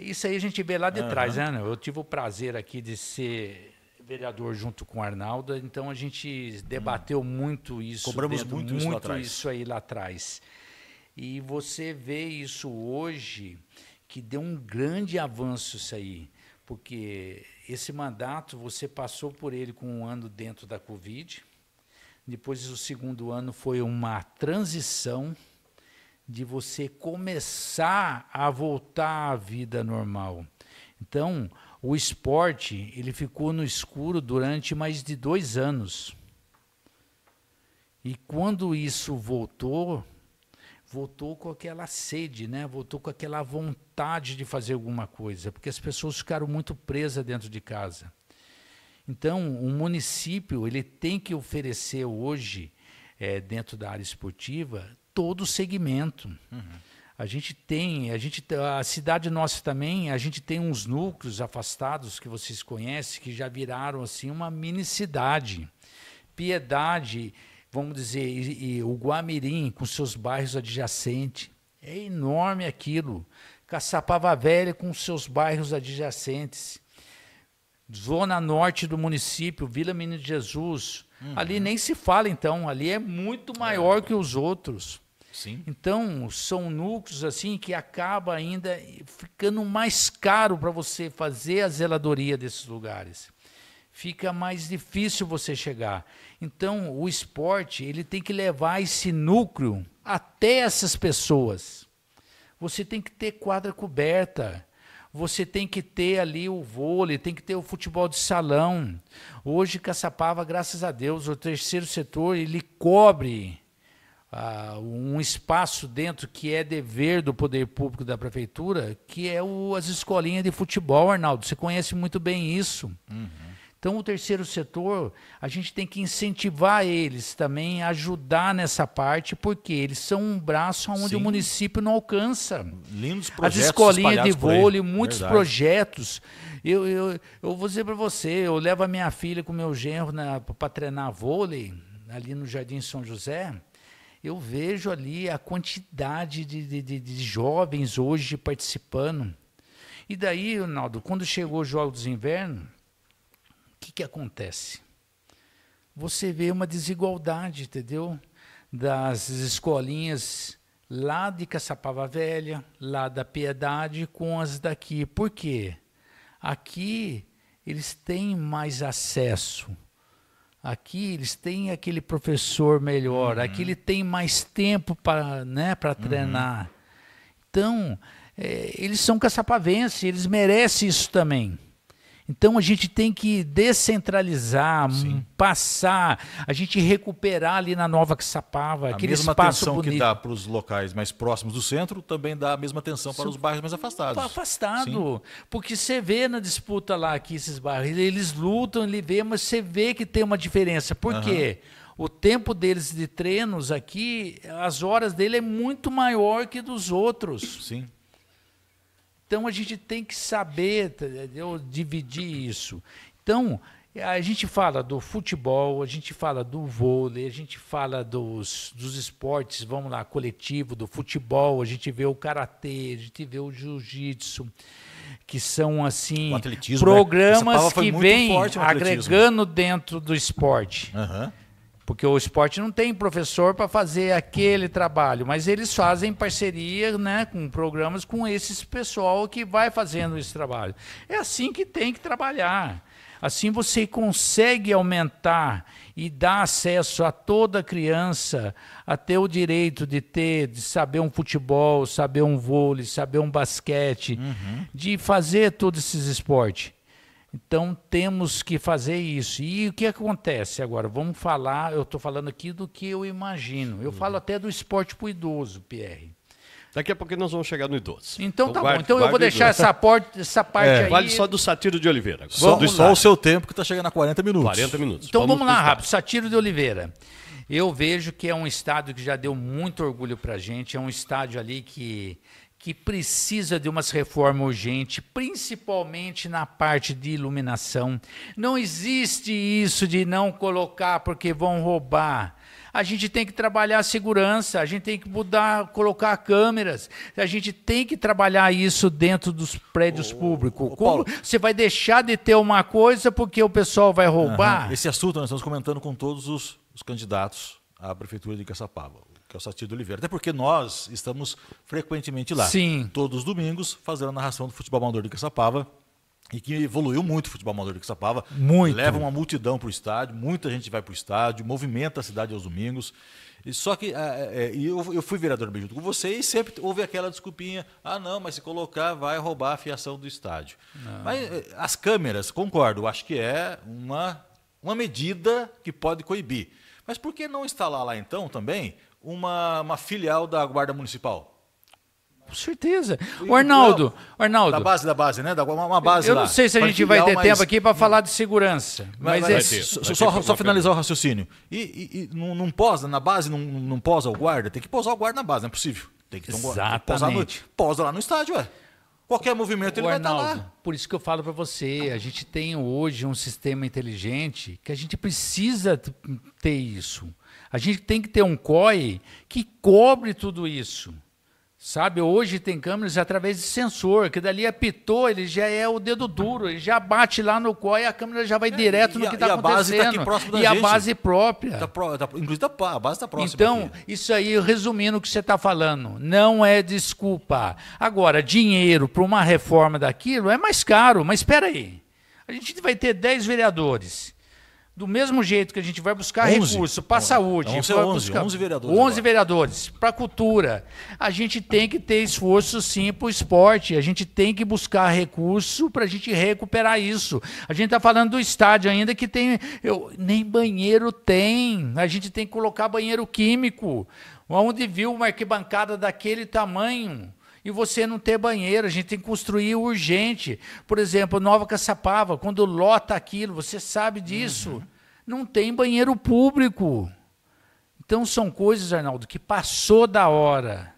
Isso aí a gente vê lá de trás, né? Eu tive o prazer aqui de ser vereador junto com o Arnaldo, então a gente debateu muito isso. Cobramos muito isso lá atrás. Isso aí lá atrás. E você vê isso hoje, que deu um grande avanço isso aí, porque esse mandato você passou por ele com um ano dentro da Covid, depois o segundo ano foi uma transição de você começar a voltar à vida normal. Então, o esporte ele ficou no escuro durante mais de 2 anos. E quando isso voltou com aquela sede, né? Voltou com aquela vontade de fazer alguma coisa, porque as pessoas ficaram muito presas dentro de casa. Então, o município ele tem que oferecer hoje, dentro da área esportiva, todo o segmento. A cidade nossa também, a gente tem uns núcleos afastados que vocês conhecem, que já viraram assim uma mini cidade. Piedade, vamos dizer, e o Guamirim, com seus bairros adjacentes. É enorme aquilo. Caçapava Velha, com seus bairros adjacentes. Zona norte do município, Vila Menino de Jesus. Ali nem se fala, então. Ali é muito maior que os outros. Sim. Então, são núcleos assim que acaba ainda ficando mais caro para você fazer a zeladoria desses lugares. Fica mais difícil você chegar. Então, o esporte ele tem que levar esse núcleo até essas pessoas. Você tem que ter quadra coberta. Você tem que ter ali o vôlei, tem que ter o futebol de salão. Hoje, Caçapava, graças a Deus, o terceiro setor, ele cobre um espaço dentro que é dever do poder público da prefeitura, que é as escolinhas de futebol, Arnaldo. Você conhece muito bem isso. Então, o terceiro setor, a gente tem que incentivar eles também, ajudar nessa parte, porque eles são um braço onde o município não alcança. Lindos projetos. As escolinhas de vôlei, muitos Verdade. projetos. Eu vou dizer para você, eu levo a minha filha com o meu genro para treinar vôlei, ali no Jardim São José. Eu vejo ali a quantidade de jovens hoje participando. E daí, Ronaldo, quando chegou os Jogos de Inverno, o que acontece? Você vê uma desigualdade, entendeu? Das escolinhas lá de Caçapava Velha, lá da Piedade, com as daqui. Por quê? Aqui eles têm mais acesso. Aqui eles têm aquele professor melhor, aqui ele tem mais tempo para treinar. Então, eles são caçapavenses, eles merecem isso também. Então a gente tem que descentralizar, passar, a gente recuperar ali na Nova Caçapava, aquele espaço bonito. A mesma atenção que dá para os locais mais próximos do centro, também dá a mesma atenção para os bairros mais afastados. Afastado, porque você vê na disputa lá aqui esses bairros, eles lutam, ele vê, mas você vê que tem uma diferença. Por quê? O tempo deles de treinos aqui, as horas dele é muito maior que dos outros. Sim. Então a gente tem que saber, entendeu? Dividir isso. Então a gente fala do futebol, a gente fala do vôlei, a gente fala dos esportes, vamos lá, coletivo, do futebol, a gente vê o karatê, a gente vê o jiu-jitsu, que são assim programas que vêm agregando dentro do esporte. Porque o esporte não tem professor para fazer aquele trabalho, mas eles fazem parceria, né, com programas com esses pessoal que vai fazendo esse trabalho. É assim que tem que trabalhar. Assim você consegue aumentar e dar acesso a toda criança a ter o direito de saber um futebol, saber um vôlei, saber um basquete, de fazer todos esses esportes. Então, temos que fazer isso. E o que acontece agora? Vamos falar, eu estou falando aqui do que eu imagino. Eu falo até do esporte para o idoso, Pierre. Daqui a pouco nós vamos chegar no idoso. Então tá bom. Então eu vou deixar essa parte aí. Vale só do Satiro de Oliveira. Só o seu tempo que está chegando a 40 minutos. 40 minutos. Então vamos lá, rápido. Satiro de Oliveira. Eu vejo que é um estádio que já deu muito orgulho para a gente. É um estádio ali que precisa de umas reformas urgentes, principalmente na parte de iluminação. Não existe isso de não colocar porque vão roubar. A gente tem que trabalhar a segurança, a gente tem que colocar câmeras, a gente tem que trabalhar isso dentro dos prédios públicos. Como você vai deixar de ter uma coisa porque o pessoal vai roubar? Esse assunto nós estamos comentando com todos os candidatos à Prefeitura de Caçapava, que é o Satiro de Oliveira. Até porque nós estamos frequentemente lá. Sim. Todos os domingos, fazendo a narração do futebol amador de Caçapava, e que evoluiu muito o futebol amador de Caçapava. Muito. Leva uma multidão para o estádio, muita gente vai para o estádio, movimenta a cidade aos domingos. Só que eu fui vereador bem junto com você e sempre houve aquela desculpinha, não, mas se colocar vai roubar a fiação do estádio. Não. Mas as câmeras, concordo, acho que é uma medida que pode coibir. Mas por que não instalar lá então também uma filial da Guarda Municipal? Com certeza. O Arnaldo. Da base, né? Uma base lá. Eu não sei se a gente vai ter tempo aqui para falar de segurança. Só finalizar o raciocínio. E não posa na base, não posa o guarda? Tem que posar o guarda na base, não é possível. Tem que ter um guarda. Posa lá no estádio, ué. Qualquer movimento ele vai estar lá. Por isso que eu falo para você, a gente tem hoje um sistema inteligente que a gente precisa ter isso. A gente tem que ter um COI que cobre tudo isso. Sabe, hoje tem câmeras através de sensor, que dali apitou, ele já é o dedo duro, ele já bate lá no COI e a câmera já vai direto no que está acontecendo. A base está aqui próximo da gente. E a base própria. Inclusive a base está próxima. Então, aqui. Isso aí, resumindo o que você está falando, não é desculpa. Agora, dinheiro para uma reforma daquilo é mais caro, mas espera aí. A gente vai ter 10 vereadores. Do mesmo jeito que a gente vai buscar recurso para a saúde, vão ser 11 vereadores. 11 vereadores para a cultura. A gente tem que ter esforço sim para o esporte. A gente tem que buscar recurso para a gente recuperar isso. A gente está falando do estádio ainda que tem. Nem banheiro tem. A gente tem que colocar banheiro químico. Onde viu uma arquibancada daquele tamanho? E você não ter banheiro, a gente tem que construir urgente. Por exemplo, Nova Caçapava, quando lota aquilo, você sabe disso, não tem banheiro público. Então são coisas, Arnaldo, que passou da hora.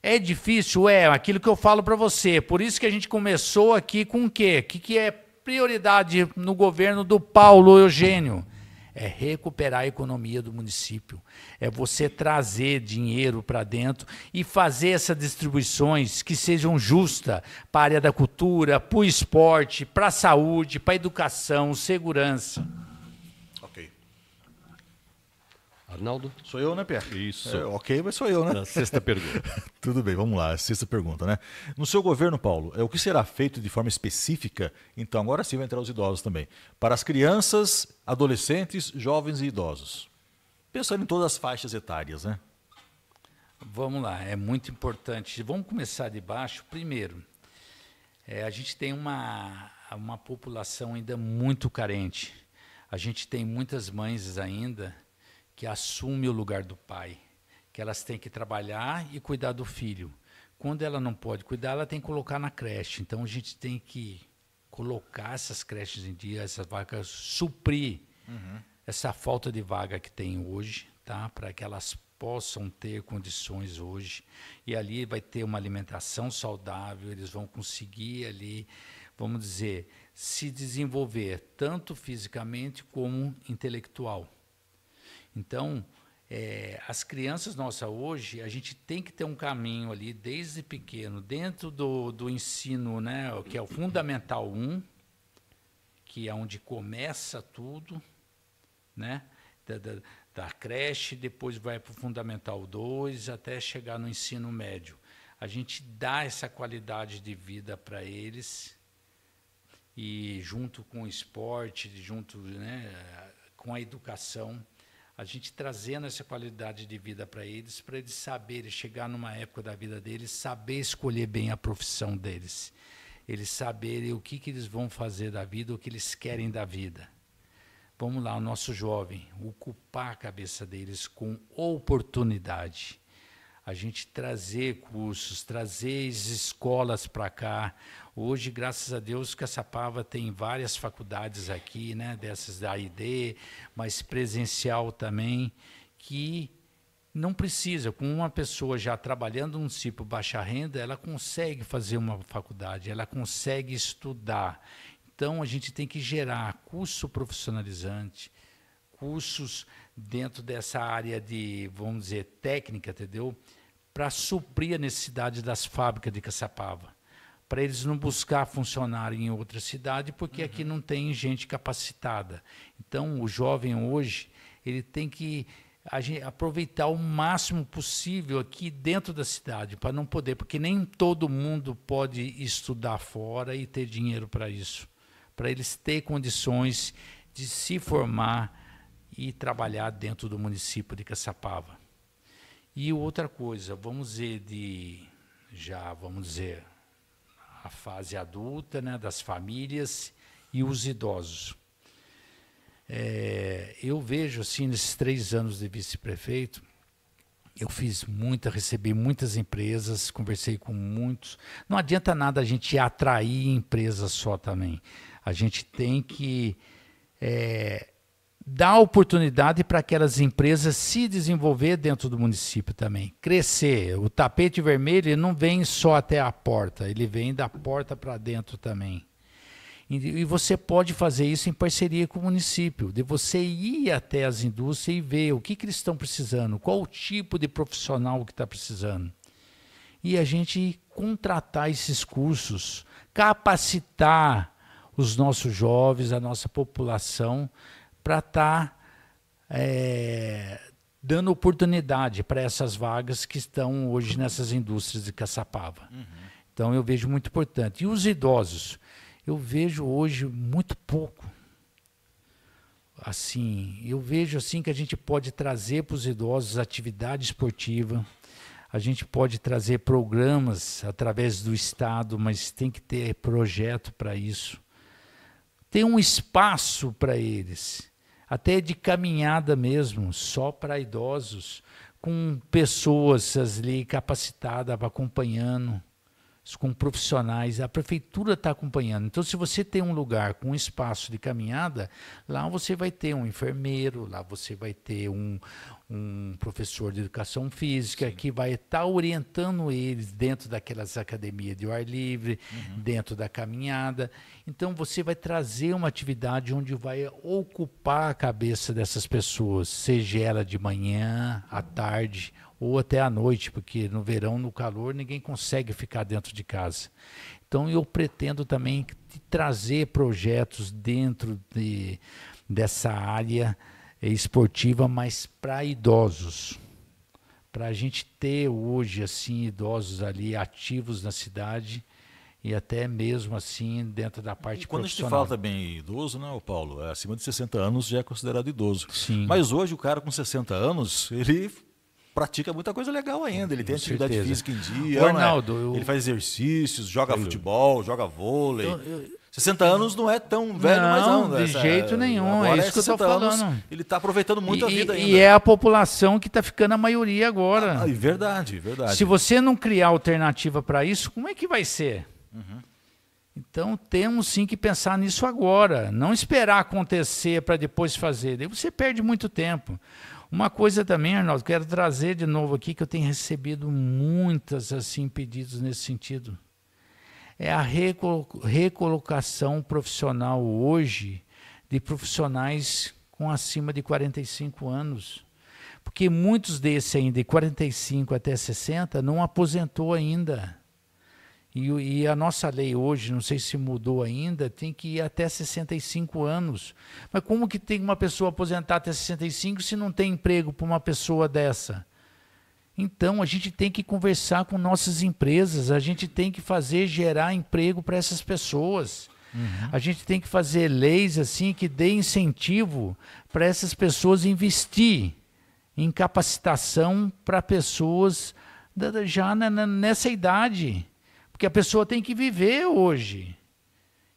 É difícil? Aquilo que eu falo para você. Por isso que a gente começou aqui com o quê? O que é prioridade no governo do Paulo Eugênio? É recuperar a economia do município, é você trazer dinheiro para dentro e fazer essas distribuições que sejam justas para a área da cultura, para o esporte, para a saúde, para a educação, segurança. Ok. Arnaldo? Sou eu, né, Pierre? Isso. Ok, mas sou eu, né? A sexta pergunta. Tudo bem, vamos lá. A sexta pergunta, né? No seu governo, Paulo, o que será feito de forma específica, então agora sim vai entrar os idosos também, para as crianças, adolescentes, jovens e idosos? Pensando em todas as faixas etárias, né? vamos lá, é muito importante. Vamos começar de baixo. Primeiro, a gente tem uma população ainda muito carente. A gente tem muitas mães ainda que assumem o lugar do pai, que elas têm que trabalhar e cuidar do filho. Quando ela não pode cuidar, ela tem que colocar na creche. Então, a gente tem que colocar essas creches em dia, essas vagas, suprir essa falta de vaga que tem hoje, tá? Para que elas possam ter condições hoje. E ali vai ter uma alimentação saudável, eles vão conseguir ali, vamos dizer, se desenvolver tanto fisicamente como intelectual. Então, as crianças nossas hoje, a gente tem que ter um caminho ali desde pequeno, dentro do ensino, né, que é o Fundamental 1, que é onde começa tudo, né, da creche, depois vai para o Fundamental 2, até chegar no ensino médio. A gente dá essa qualidade de vida para eles, e junto com o esporte, junto, né, com a educação, a gente trazendo essa qualidade de vida para eles saberem chegar numa época da vida deles, saber escolher bem a profissão deles, eles saberem o que eles vão fazer da vida, o que eles querem da vida. Vamos lá, o nosso jovem, ocupar a cabeça deles com oportunidade. A gente trazer cursos, trazer escolas para cá. Hoje, graças a Deus, Caçapava tem várias faculdades aqui, né, dessas da AID, mas presencial também, que não precisa. Com uma pessoa já trabalhando num município baixa renda, ela consegue fazer uma faculdade, ela consegue estudar. Então, a gente tem que gerar curso profissionalizante, cursos dentro dessa área de, vamos dizer, técnica, entendeu? Para suprir a necessidade das fábricas de Caçapava. Para eles não buscar funcionário em outra cidade, porque aqui não tem gente capacitada. Então, o jovem hoje, ele tem que aproveitar o máximo possível aqui dentro da cidade, para não poder, porque nem todo mundo pode estudar fora e ter dinheiro para isso. Para eles terem condições de se formar e trabalhar dentro do município de Caçapava. E outra coisa, vamos dizer, a fase adulta, né, das famílias e os idosos. Eu vejo, assim, nesses 3 anos de vice-prefeito, eu recebi muitas empresas, conversei com muitos. Não adianta nada a gente atrair empresas só também. A gente tem que dar oportunidade para aquelas empresas se desenvolver dentro do município também, crescer. O tapete vermelho ele não vem só até a porta, ele vem da porta para dentro também. E você pode fazer isso em parceria com o município, de você ir até as indústrias e ver o que eles estão precisando, qual o tipo de profissional que está precisando. E a gente contratar esses cursos, capacitar os nossos jovens, a nossa população, para estar dando oportunidade para essas vagas que estão hoje nessas indústrias de Caçapava. Então, eu vejo muito importante. E os idosos? Eu vejo hoje muito pouco. Assim, eu vejo assim que a gente pode trazer para os idosos atividade esportiva, a gente pode trazer programas através do Estado, mas tem que ter projeto para isso. Tem um espaço para eles, até de caminhada mesmo, só para idosos, com pessoas ali capacitadas, acompanhando, com profissionais. A prefeitura está acompanhando. Então, se você tem um lugar com um espaço de caminhada, lá você vai ter um enfermeiro, lá você vai ter um professor de educação física. Sim. Que vai estar orientando eles dentro daquelas academias de ar livre, dentro da caminhada. Então, você vai trazer uma atividade onde vai ocupar a cabeça dessas pessoas, seja ela de manhã, à tarde ou até à noite, porque no verão, no calor, ninguém consegue ficar dentro de casa. Então, eu pretendo também trazer projetos dentro dessa área esportiva, mas para idosos. Para a gente ter hoje, assim, idosos ali ativos na cidade e até mesmo assim dentro da parte quando profissional. a gente fala também idoso, né, Paulo? Acima de 60 anos já é considerado idoso. Sim. Mas hoje o cara com 60 anos, ele pratica muita coisa legal ainda. Ele tem atividade física em dia, Ô, Arnaldo, ele faz exercícios, joga futebol, joga vôlei. 60 anos não é tão velho, mas não. De jeito nenhum, é isso que eu estou falando. Ele está aproveitando muito a vida ainda. E é a população que está ficando a maioria agora. Verdade, verdade. Se você não criar alternativa para isso, como é que vai ser? Então temos sim que pensar nisso agora, não esperar acontecer para depois fazer. Daí você perde muito tempo. Uma coisa também, Arnaldo, quero trazer de novo aqui, que eu tenho recebido muitas assim pedidos nesse sentido. É a recolocação profissional hoje de profissionais com acima de 45 anos. Porque muitos desses ainda, de 45 até 60, não aposentou ainda. E a nossa lei hoje, não sei se mudou ainda, tem que ir até 65 anos. Mas como que tem uma pessoa aposentar até 65 se não tem emprego para uma pessoa dessa? Então, a gente tem que conversar com nossas empresas, a gente tem que gerar emprego para essas pessoas. A gente tem que fazer leis assim que dê incentivo para essas pessoas investir em capacitação para pessoas já nessa idade. Porque a pessoa tem que viver hoje.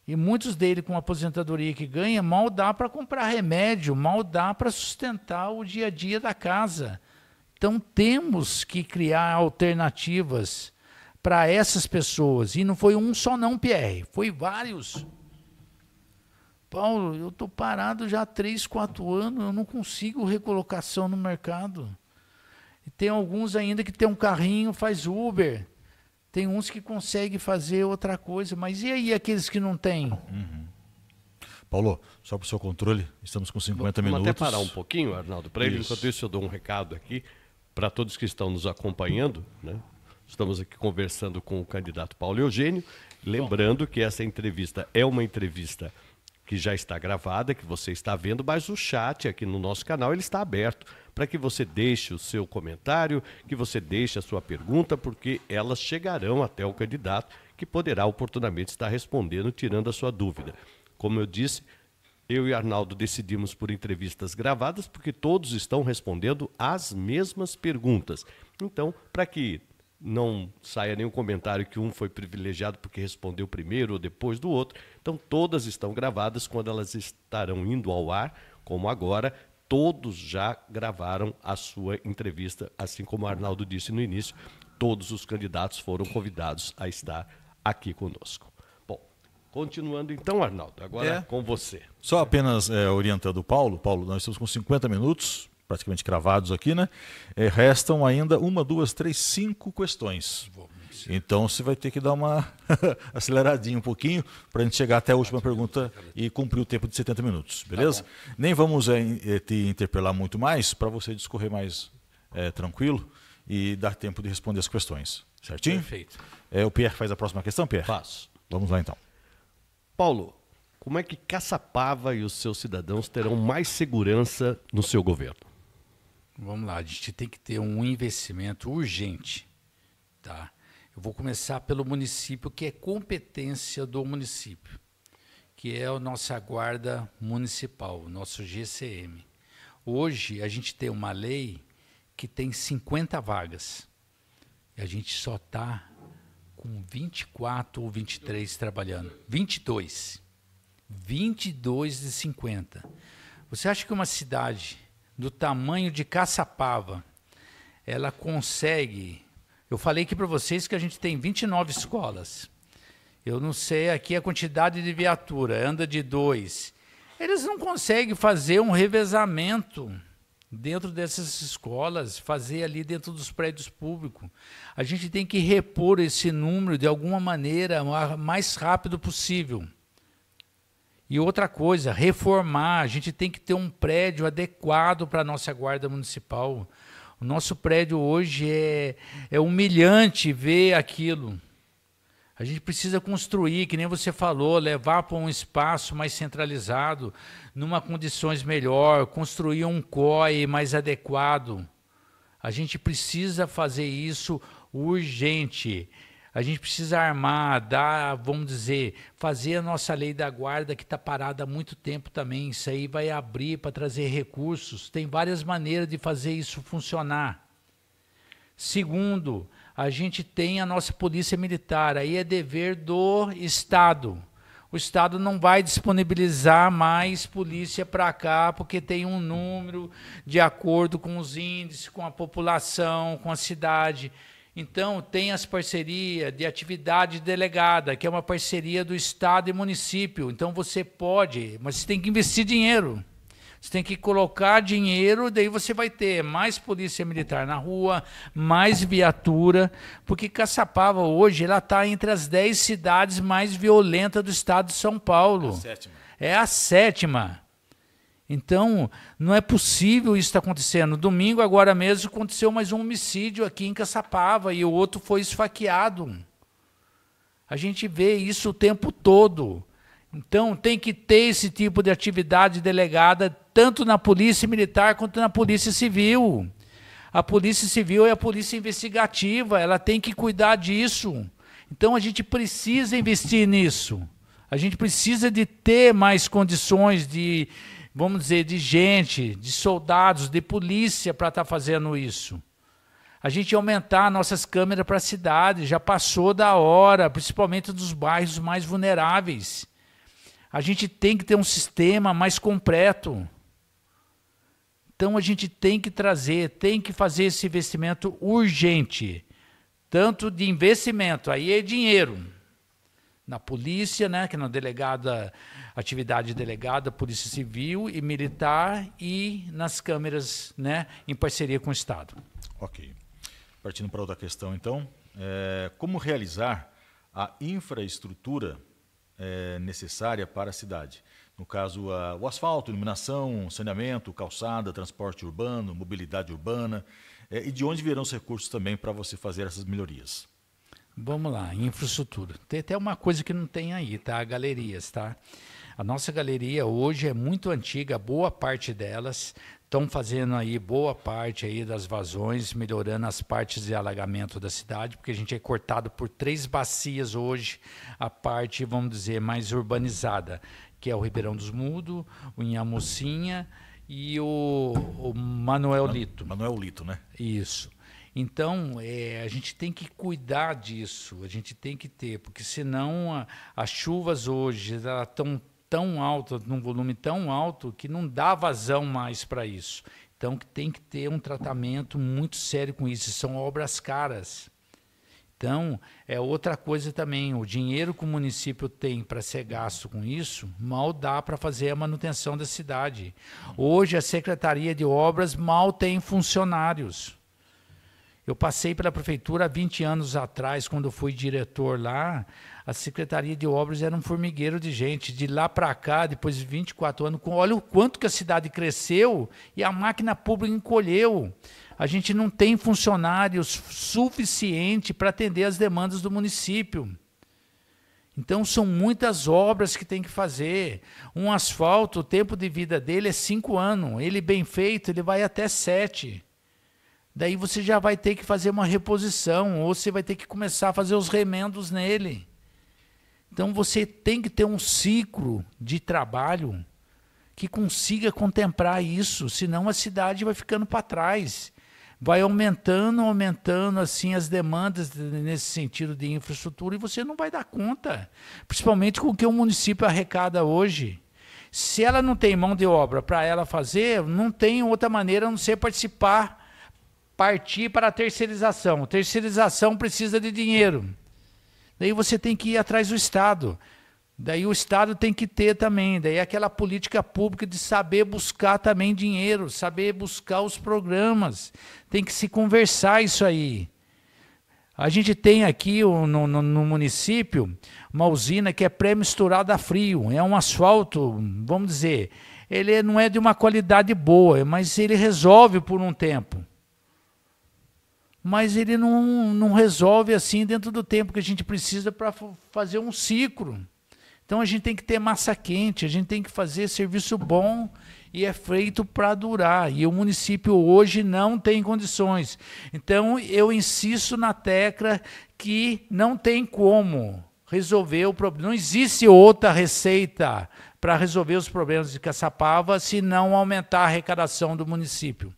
E muitos deles com a aposentadoria que ganha, mal dá para comprar remédio, mal dá para sustentar o dia a dia da casa. Então temos que criar alternativas para essas pessoas. E não foi um só não, Pierre, foi vários. Paulo, eu estou parado já há 3, 4 anos, eu não consigo recolocação no mercado. E tem alguns ainda que tem um carrinho, faz Uber. Tem uns que conseguem fazer outra coisa, mas e aí aqueles que não têm? Paulo, só para o seu controle, estamos com 50 minutos. Vamos até parar um pouquinho, Arnaldo, para ele. Enquanto isso eu dou um recado aqui para todos que estão nos acompanhando, né? Estamos aqui conversando com o candidato Paulo Eugênio, lembrando que essa entrevista é uma entrevista que já está gravada, que você está vendo, mas o chat aqui no nosso canal ele está aberto para que você deixe o seu comentário, que você deixe a sua pergunta, porque elas chegarão até o candidato, que poderá oportunamente estar respondendo, tirando a sua dúvida. Como eu disse, eu e Arnaldo decidimos por entrevistas gravadas, porque todos estão respondendo as mesmas perguntas. Então, para que não saia nenhum comentário que um foi privilegiado porque respondeu primeiro ou depois do outro, então todas estão gravadas. Quando elas estarão indo ao ar, como agora, todos já gravaram a sua entrevista, assim como o Arnaldo disse no início, todos os candidatos foram convidados a estar aqui conosco. Bom, continuando então, Arnaldo, agora com você. Só apenas orientando o Paulo. Paulo, nós estamos com 50 minutos, praticamente cravados aqui, né? Restam ainda 1, 2, 3, 5 questões. Então você vai ter que dar uma aceleradinha um pouquinho para a gente chegar até a última pergunta e cumprir o tempo de 70 minutos, beleza? Tá. Nem vamos te interpelar muito mais para você discorrer mais tranquilo e dar tempo de responder as questões, certinho? Perfeito. O Pierre faz a próxima questão, Pierre? Faço. Vamos lá então. Paulo, como é que Caçapava e os seus cidadãos terão mais segurança no seu governo? Vamos lá, a gente tem que ter um investimento urgente, tá? Eu vou começar pelo município, que é competência do município, que é a nossa guarda municipal, o nosso GCM. Hoje, a gente tem uma lei que tem 50 vagas. E a gente só está com 24 ou 23 trabalhando. 22. 22 de 50. Você acha que uma cidade do tamanho de Caçapava, ela consegue... Eu falei aqui para vocês que a gente tem 29 escolas. Eu não sei aqui a quantidade de viatura, anda de 2. Eles não conseguem fazer um revezamento dentro dessas escolas, fazer ali dentro dos prédios públicos. A gente tem que repor esse número de alguma maneira o mais rápido possível. E outra coisa, reformar. A gente tem que ter um prédio adequado para a nossa guarda municipal. O nosso prédio hoje é humilhante ver aquilo. A gente precisa construir, que nem você falou, levar para um espaço mais centralizado, numa condições melhor, construir um COI mais adequado. A gente precisa fazer isso urgente. A gente precisa armar, vamos dizer, fazer a nossa lei da guarda, que está parada há muito tempo também. Isso aí vai abrir para trazer recursos. Tem várias maneiras de fazer isso funcionar. Segundo, a gente tem a nossa polícia militar, aí é dever do Estado. O Estado não vai disponibilizar mais polícia para cá, porque tem um número de acordo com os índices, com a população, com a cidade. Então, tem as parcerias de atividade delegada, que é uma parceria do Estado e município. Então, você pode, mas você tem que investir dinheiro. Você tem que colocar dinheiro, daí você vai ter mais polícia militar na rua, mais viatura, porque Caçapava hoje ela está entre as 10 cidades mais violentas do estado de São Paulo. A sétima. É a 7ª. Então, não é possível isso estar acontecendo. Domingo, agora mesmo, aconteceu mais um homicídio aqui em Caçapava e o outro foi esfaqueado. A gente vê isso o tempo todo. Então, tem que ter esse tipo de atividade delegada tanto na Polícia Militar quanto na Polícia Civil. A Polícia Civil é a polícia investigativa, ela tem que cuidar disso. Então, a gente precisa investir nisso. A gente precisa de ter mais condições de, vamos dizer, de gente, de soldados, de polícia para estar fazendo isso. A gente aumentar nossas câmeras para a cidade, já passou da hora, principalmente nos bairros mais vulneráveis. A gente tem que ter um sistema mais completo. Então, a gente tem que trazer, tem que fazer esse investimento urgente. Tanto de investimento, aí é dinheiro. Na polícia, né, que é na delegada, atividade delegada, polícia civil e militar, e nas câmeras, né, em parceria com o Estado. Ok. Partindo para outra questão, então, como realizar a infraestrutura necessária para a cidade? No caso, o asfalto, iluminação, saneamento, calçada, transporte urbano, mobilidade urbana, e de onde virão os recursos também para você fazer essas melhorias? Vamos lá, infraestrutura. Tem até uma coisa que não tem aí, tá? Galerias, tá? A nossa galeria hoje é muito antiga, boa parte delas estão fazendo aí boa parte aí das vazões, melhorando as partes de alagamento da cidade, porque a gente é cortado por 3 bacias hoje, a parte, vamos dizer, mais urbanizada, que é o Ribeirão dos Mudos, o Inhamocinha e o Manuel Lito. Manuel Lito, né? Isso. Então, a gente tem que cuidar disso, a gente tem que ter, porque senão as chuvas hoje estão tão altas, num volume tão alto, que não dá vazão mais para isso. Então, tem que ter um tratamento muito sério com isso, são obras caras. Então, é outra coisa também, o dinheiro que o município tem para ser gasto com isso, mal dá para fazer a manutenção da cidade. Hoje, a Secretaria de Obras mal tem funcionários. Eu passei pela prefeitura há 20 anos atrás, quando eu fui diretor lá, a Secretaria de Obras era um formigueiro de gente. De lá para cá, depois de 24 anos, olha o quanto que a cidade cresceu e a máquina pública encolheu. A gente não tem funcionários suficiente para atender as demandas do município. Então, são muitas obras que tem que fazer. Um asfalto, o tempo de vida dele é 5 anos. Ele bem feito, ele vai até 7. Daí você já vai ter que fazer uma reposição, ou você vai ter que começar a fazer os remendos nele. Então, você tem que ter um ciclo de trabalho que consiga contemplar isso, senão a cidade vai ficando para trás. Vai aumentando assim as demandas nesse sentido de infraestrutura e você não vai dar conta, principalmente com o que o município arrecada hoje. Se ela não tem mão de obra para ela fazer, não tem outra maneira a não ser partir para a terceirização. Terceirização precisa de dinheiro. Daí você tem que ir atrás do Estado. Daí o Estado tem que ter também. Daí aquela política pública de saber buscar também dinheiro, saber buscar os programas. Tem que se conversar isso aí. A gente tem aqui no município uma usina que é pré-misturada a frio. É um asfalto, vamos dizer, ele não é de uma qualidade boa, mas ele resolve por um tempo. Mas ele não resolve assim dentro do tempo que a gente precisa para fazer um ciclo. Então a gente tem que ter massa quente, a gente tem que fazer serviço bom e é feito para durar. E o município hoje não tem condições. Então eu insisto na tecla que não tem como resolver o problema. Não existe outra receita para resolver os problemas de Caçapava se não aumentar a arrecadação do município.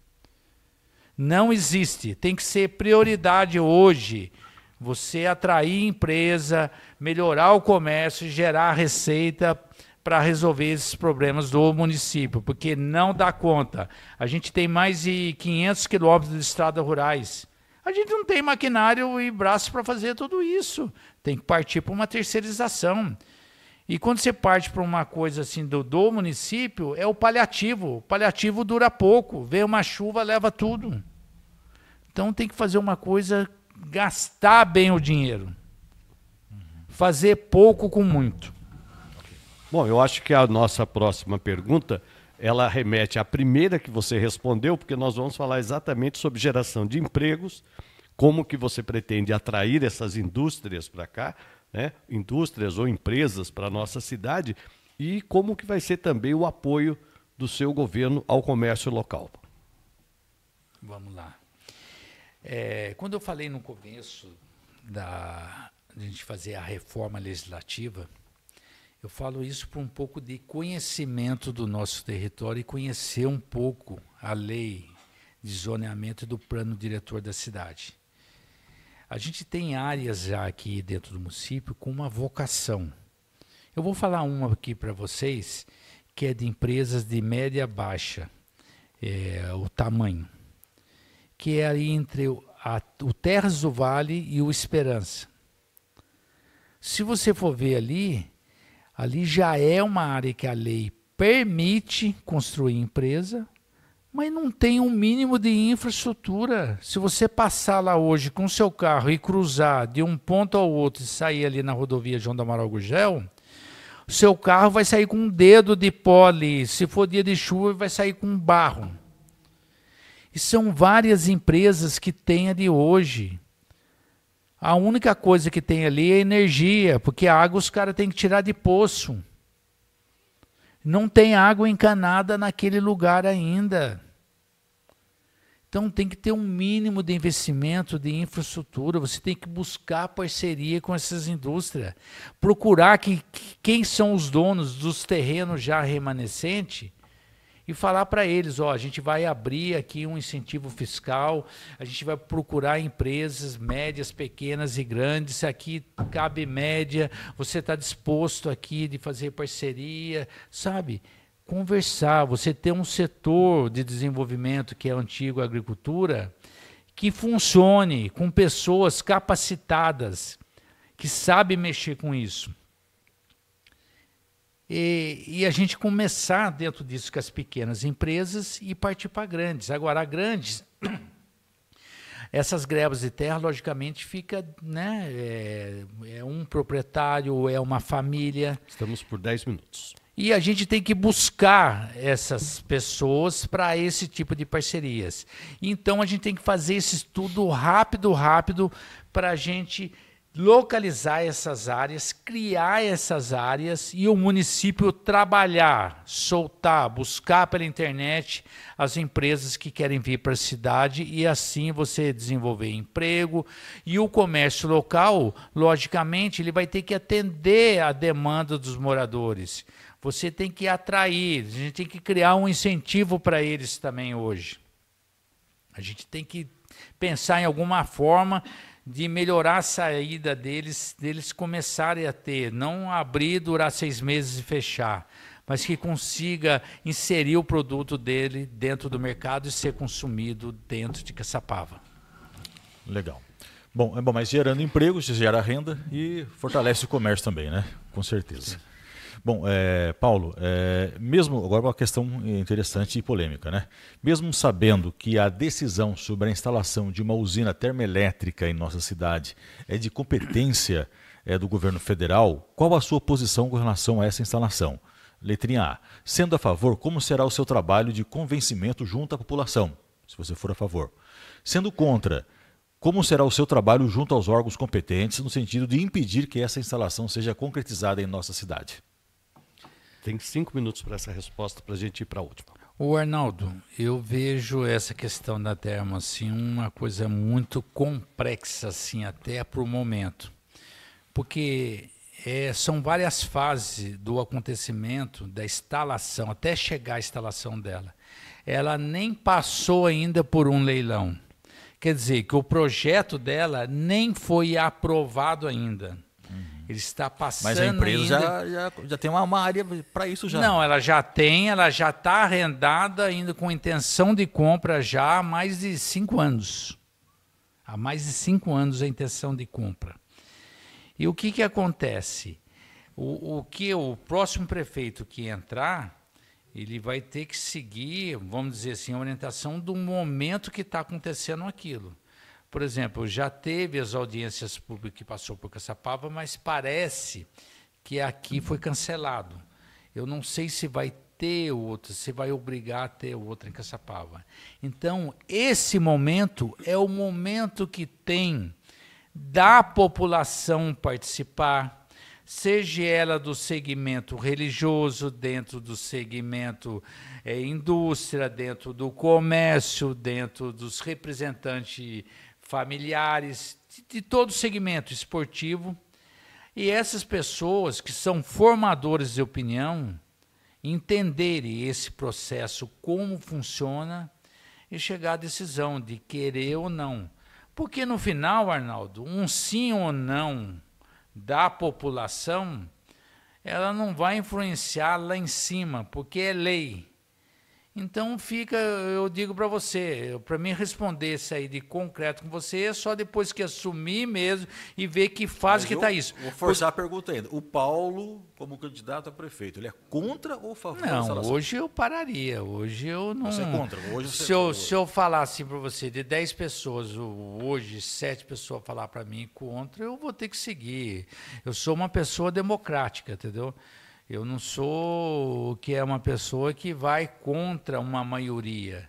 Não existe. Tem que ser prioridade hoje. Você atrair empresa, melhorar o comércio, gerar receita para resolver esses problemas do município, porque não dá conta. A gente tem mais de 500 quilômetros de estradas rurais. A gente não tem maquinário e braço para fazer tudo isso. Tem que partir para uma terceirização. E quando você parte para uma coisa assim do município, é o paliativo. O paliativo dura pouco. Vem uma chuva, leva tudo. Então tem que fazer uma coisa, gastar bem o dinheiro. Fazer pouco com muito. Bom, eu acho que a nossa próxima pergunta, ela remete à primeira que você respondeu, porque nós vamos falar exatamente sobre geração de empregos, como que você pretende atrair essas indústrias para cá, né? Indústrias ou empresas para a nossa cidade, e como que vai ser também o apoio do seu governo ao comércio local. Vamos lá. Quando eu falei no começo de a gente fazer a reforma legislativa, eu falo isso por um pouco de conhecimento do nosso território e conhecer um pouco a lei de zoneamento e do plano diretor da cidade. A gente tem áreas já aqui dentro do município com uma vocação. Eu vou falar uma aqui para vocês, que é de empresas de média a baixa, o tamanho, que é ali entre o Terras do Vale e o Esperança. Se você for ver ali já é uma área que a lei permite construir empresa, mas não tem um mínimo de infraestrutura. Se você passar lá hoje com o seu carro e cruzar de um ponto ao outro e sair ali na rodovia João do Amaral Gurgel, o seu carro vai sair com um dedo de pó ali. Se for dia de chuva, vai sair com barro. E são várias empresas que tem ali hoje. A única coisa que tem ali é energia, porque a água os caras têm que tirar de poço. Não tem água encanada naquele lugar ainda. Então tem que ter um mínimo de investimento de infraestrutura, você tem que buscar parceria com essas indústrias, procurar quem são os donos dos terrenos já remanescentes e falar para eles, a gente vai abrir aqui um incentivo fiscal, a gente vai procurar empresas médias, pequenas e grandes, se aqui cabe média, você está disposto aqui de fazer parceria, sabe? Conversar, você ter um setor de desenvolvimento que é a antiga agricultura, que funcione com pessoas capacitadas, que sabem mexer com isso. E a gente começar dentro disso com as pequenas empresas e partir para grandes. Agora, grandes, essas grebas de terra, logicamente, fica, né, é um proprietário, é uma família. Estamos por 10 minutos. E a gente tem que buscar essas pessoas para esse tipo de parcerias. Então, a gente tem que fazer esse estudo rápido, para a gente localizar essas áreas, criar essas áreas e o município trabalhar, soltar, buscar pela internet as empresas que querem vir para a cidade e assim você desenvolver emprego. E o comércio local, logicamente, ele vai ter que atender a demanda dos moradores. Você tem que atrair, a gente tem que criar um incentivo para eles também hoje. A gente tem que pensar em alguma forma de melhorar a saída deles começarem a ter, não abrir, durar 6 meses e fechar, mas que consiga inserir o produto dele dentro do mercado e ser consumido dentro de Caçapava. Legal. Bom, mas gerando emprego, gera renda e fortalece o comércio também, né? Com certeza. Bom, Paulo, mesmo agora uma questão interessante e polêmica, né? Mesmo sabendo que a decisão sobre a instalação de uma usina termoelétrica em nossa cidade é de competência do governo federal, qual a sua posição com relação a essa instalação? Letrinha A. Sendo a favor, como será o seu trabalho de convencimento junto à população, se você for a favor? Sendo contra, como será o seu trabalho junto aos órgãos competentes no sentido de impedir que essa instalação seja concretizada em nossa cidade? Tem 5 minutos para essa resposta para a gente ir para a última. O Arnaldo, eu vejo essa questão da termo assim uma coisa muito complexa assim até para o momento, porque são várias fases do acontecimento, da instalação, até chegar à instalação dela. Ela nem passou ainda por um leilão. Quer dizer, que o projeto dela nem foi aprovado ainda. Ele está passando. Mas a empresa ainda... já tem uma área para isso já. Não, ela já está arrendada ainda com intenção de compra já há mais de 5 anos. Há mais de 5 anos a intenção de compra. E o que acontece? O próximo prefeito que entrar, ele vai ter que seguir, vamos dizer assim, a orientação do momento que está acontecendo aquilo. Por exemplo, já teve as audiências públicas que passou por Caçapava, mas parece que aqui foi cancelado. Eu não sei se vai ter outra, se vai obrigar a ter outra em Caçapava. Então, esse momento é o momento que tem da população participar, seja ela do segmento religioso, dentro do segmento indústria, dentro do comércio, dentro dos representantes familiares, de todo o segmento esportivo. E essas pessoas que são formadores de opinião, entenderem esse processo, como funciona, e chegar à decisão de querer ou não. Porque no final, Arnaldo, um sim ou não da população, ela não vai influenciar lá em cima, porque é lei. Então fica, eu digo para você, para mim responder isso aí de concreto com você, é só depois que assumir mesmo e ver que fase que está isso. Vou forçar a pergunta ainda. O Paulo, como candidato a prefeito, ele é contra ou favor da instalação? Não, hoje eu pararia, hoje eu não... Você é contra? Hoje se eu falar assim para você, de 10 pessoas, hoje 7 pessoas falar para mim contra, eu vou ter que seguir. Eu sou uma pessoa democrática, entendeu? Eu não sou que é uma pessoa que vai contra uma maioria.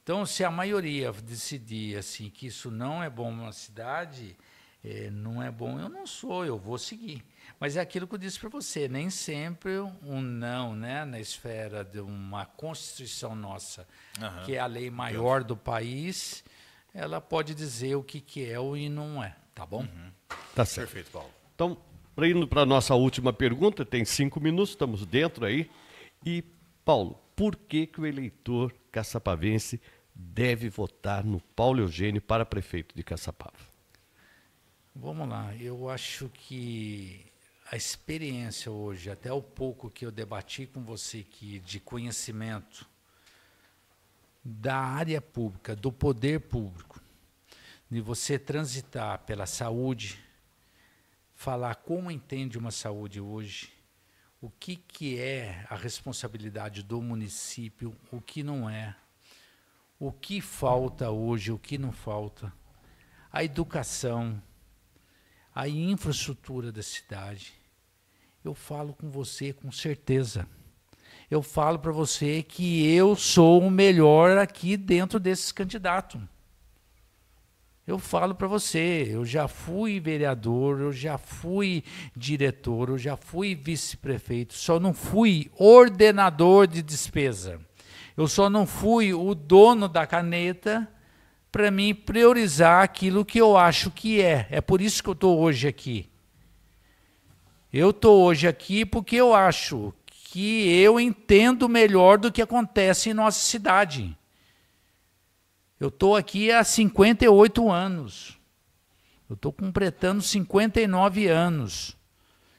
Então, se a maioria decidir assim, que isso não é bom na cidade, não é bom, eu vou seguir. Mas é aquilo que eu disse para você, nem sempre um não, né, na esfera de uma Constituição nossa, que é a lei maior do país, ela pode dizer o que é ou e não é, tá bom? Tá certo. Perfeito, Paulo. Então, indo para a nossa última pergunta, tem 5 minutos, estamos dentro aí. E, Paulo, por que o eleitor caçapavense deve votar no Paulo Eugênio para prefeito de Caçapava? Vamos lá, eu acho que a experiência hoje, até o pouco que eu debati com você aqui de conhecimento da área pública, do poder público, de você transitar pela saúde, falar como entende uma saúde hoje, o que é a responsabilidade do município, o que não é, o que falta hoje, o que não falta, a educação, a infraestrutura da cidade. Eu falo com você com certeza. Eu falo para você que eu sou o melhor aqui dentro desses candidatos. Eu falo para você, eu já fui vereador, eu já fui diretor, eu já fui vice-prefeito, só não fui ordenador de despesa. Eu só não fui o dono da caneta para mim priorizar aquilo que eu acho que é. É por isso que eu estou hoje aqui. Eu estou hoje aqui porque eu acho que eu entendo melhor do que acontece em nossa cidade. Eu estou aqui há 58 anos. Eu estou completando 59 anos.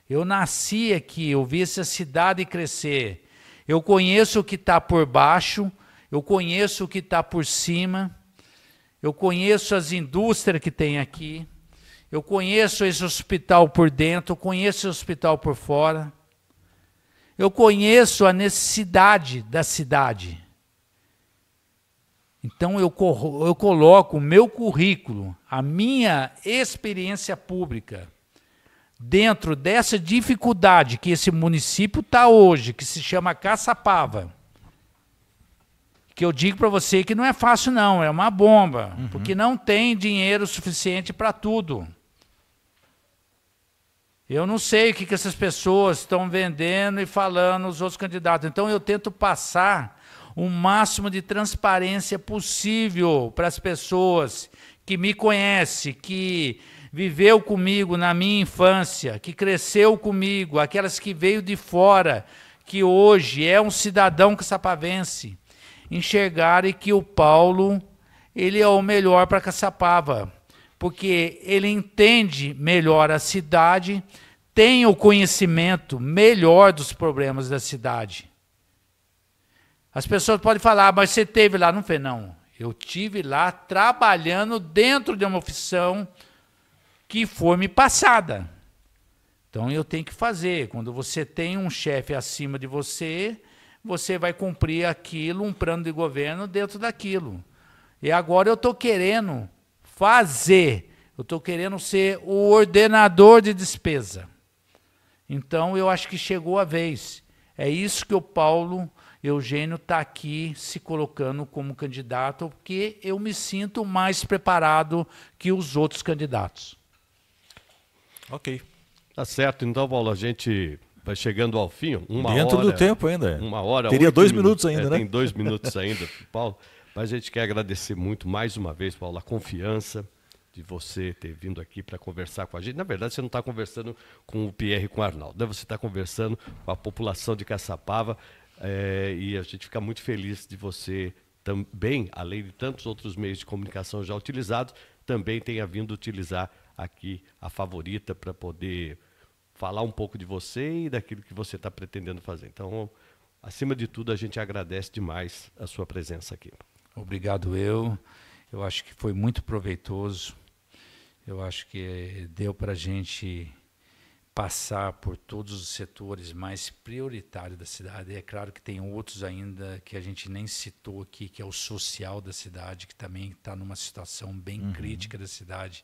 Eu nasci aqui, eu vi essa cidade crescer. Eu conheço o que está por baixo, eu conheço o que está por cima, eu conheço as indústrias que tem aqui, eu conheço esse hospital por dentro, eu conheço esse hospital por fora. Eu conheço a necessidade da cidade. Então, eu coloco o meu currículo, a minha experiência pública, dentro dessa dificuldade que esse município está hoje, que se chama Caçapava. Que eu digo para você que não é fácil não, é uma bomba, porque não tem dinheiro suficiente para tudo. Eu não sei o que essas pessoas estão vendendo e falando, os outros candidatos. Então, eu tento passar o máximo de transparência possível para as pessoas que me conhecem, que viveu comigo na minha infância, que cresceu comigo, aquelas que veio de fora, que hoje é um cidadão caçapavense, enxergarem que o Paulo, ele é o melhor para Caçapava, porque ele entende melhor a cidade, tem o conhecimento melhor dos problemas da cidade. As pessoas podem falar, mas você esteve lá. Não foi, não. Eu estive lá trabalhando dentro de uma função que foi me passada. Então eu tenho que fazer. Quando você tem um chefe acima de você, você vai cumprir aquilo, um plano de governo dentro daquilo. E agora eu estou querendo fazer, eu estou querendo ser o ordenador de despesa. Então eu acho que chegou a vez. É isso que o Paulo Eugênio está aqui se colocando como candidato, porque eu me sinto mais preparado que os outros candidatos. Ok. Tá certo. Então, Paulo, a gente vai chegando ao fim. Dentro do tempo ainda. Uma hora. Teria 2 minutos ainda, né? Tem 2 minutos ainda, Paulo. Mas a gente quer agradecer muito, mais uma vez, Paulo, a confiança de você ter vindo aqui para conversar com a gente. Na verdade, você não está conversando com o Pierre e com o Arnaldo, né? Você está conversando com a população de Caçapava. E a gente fica muito feliz de você também, além de tantos outros meios de comunicação já utilizados, também tenha vindo utilizar aqui a Favorita para poder falar um pouco de você e daquilo que você está pretendendo fazer. Então, acima de tudo, a gente agradece demais a sua presença aqui. Obrigado eu acho que foi muito proveitoso, eu acho que deu para a gente passar por todos os setores mais prioritários da cidade. É claro que tem outros ainda que a gente nem citou aqui, que é o social da cidade, que também está numa situação bem crítica da cidade.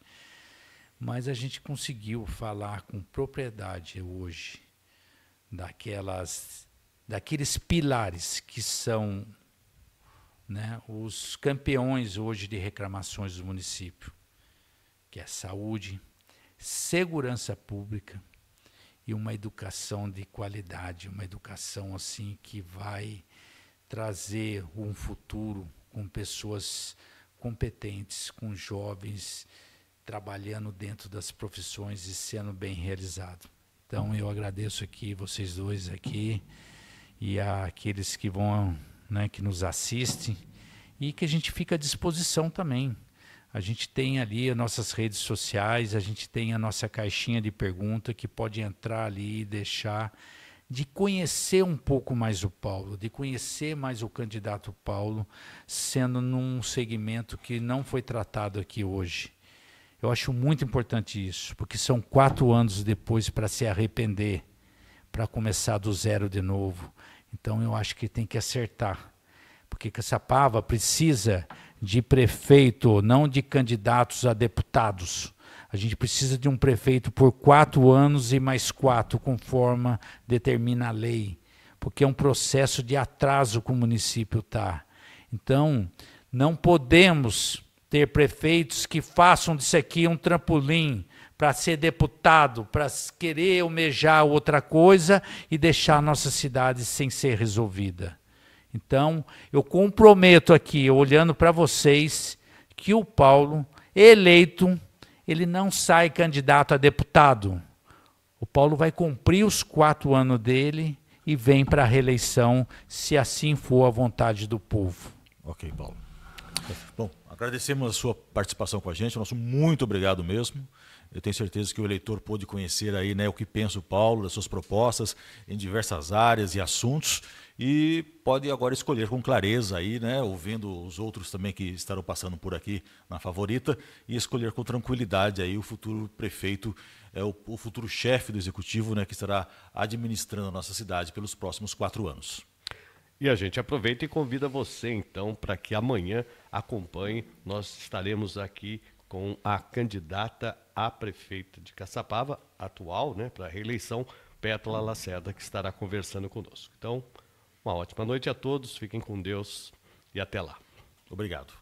Mas a gente conseguiu falar com propriedade hoje daqueles pilares que são, né, os campeões hoje de reclamações do município, que é saúde, segurança pública, e uma educação de qualidade, uma educação assim que vai trazer um futuro com pessoas competentes, com jovens trabalhando dentro das profissões e sendo bem realizado. Então eu agradeço aqui vocês dois aqui e àqueles que vão, né, que nos assistem, e que a gente fica à disposição também. A gente tem ali as nossas redes sociais, a gente tem a nossa caixinha de pergunta que pode entrar ali e deixar, de conhecer um pouco mais o Paulo, de conhecer mais o candidato Paulo, sendo num segmento que não foi tratado aqui hoje. Eu acho muito importante isso, porque são 4 anos depois para se arrepender, para começar do zero de novo. Então eu acho que tem que acertar, porque Caçapava precisa de prefeito, não de candidatos a deputados. A gente precisa de um prefeito por 4 anos e mais 4, conforme determina a lei, porque é um processo de atraso que o município está. Então, não podemos ter prefeitos que façam disso aqui um trampolim para ser deputado, para querer almejar outra coisa e deixar a nossa cidade sem ser resolvida. Então, eu comprometo aqui, olhando para vocês, que o Paulo, eleito, ele não sai candidato a deputado. O Paulo vai cumprir os 4 anos dele e vem para a reeleição, se assim for a vontade do povo. Ok, Paulo. Bom, agradecemos a sua participação com a gente, nosso muito obrigado mesmo. Eu tenho certeza que o eleitor pôde conhecer aí, né, o que pensa o Paulo, das suas propostas em diversas áreas e assuntos, e pode agora escolher com clareza aí, né, ouvindo os outros também que estarão passando por aqui na Favorita, e escolher com tranquilidade aí o futuro prefeito, o futuro chefe do executivo, né, que estará administrando a nossa cidade pelos próximos 4 anos. E a gente aproveita e convida você, então, para que amanhã acompanhe. Nós estaremos aqui com a candidata a prefeita de Caçapava, atual, né, para a reeleição, Pétala Lacerda, que estará conversando conosco. Então, uma ótima noite a todos, fiquem com Deus e até lá. Obrigado.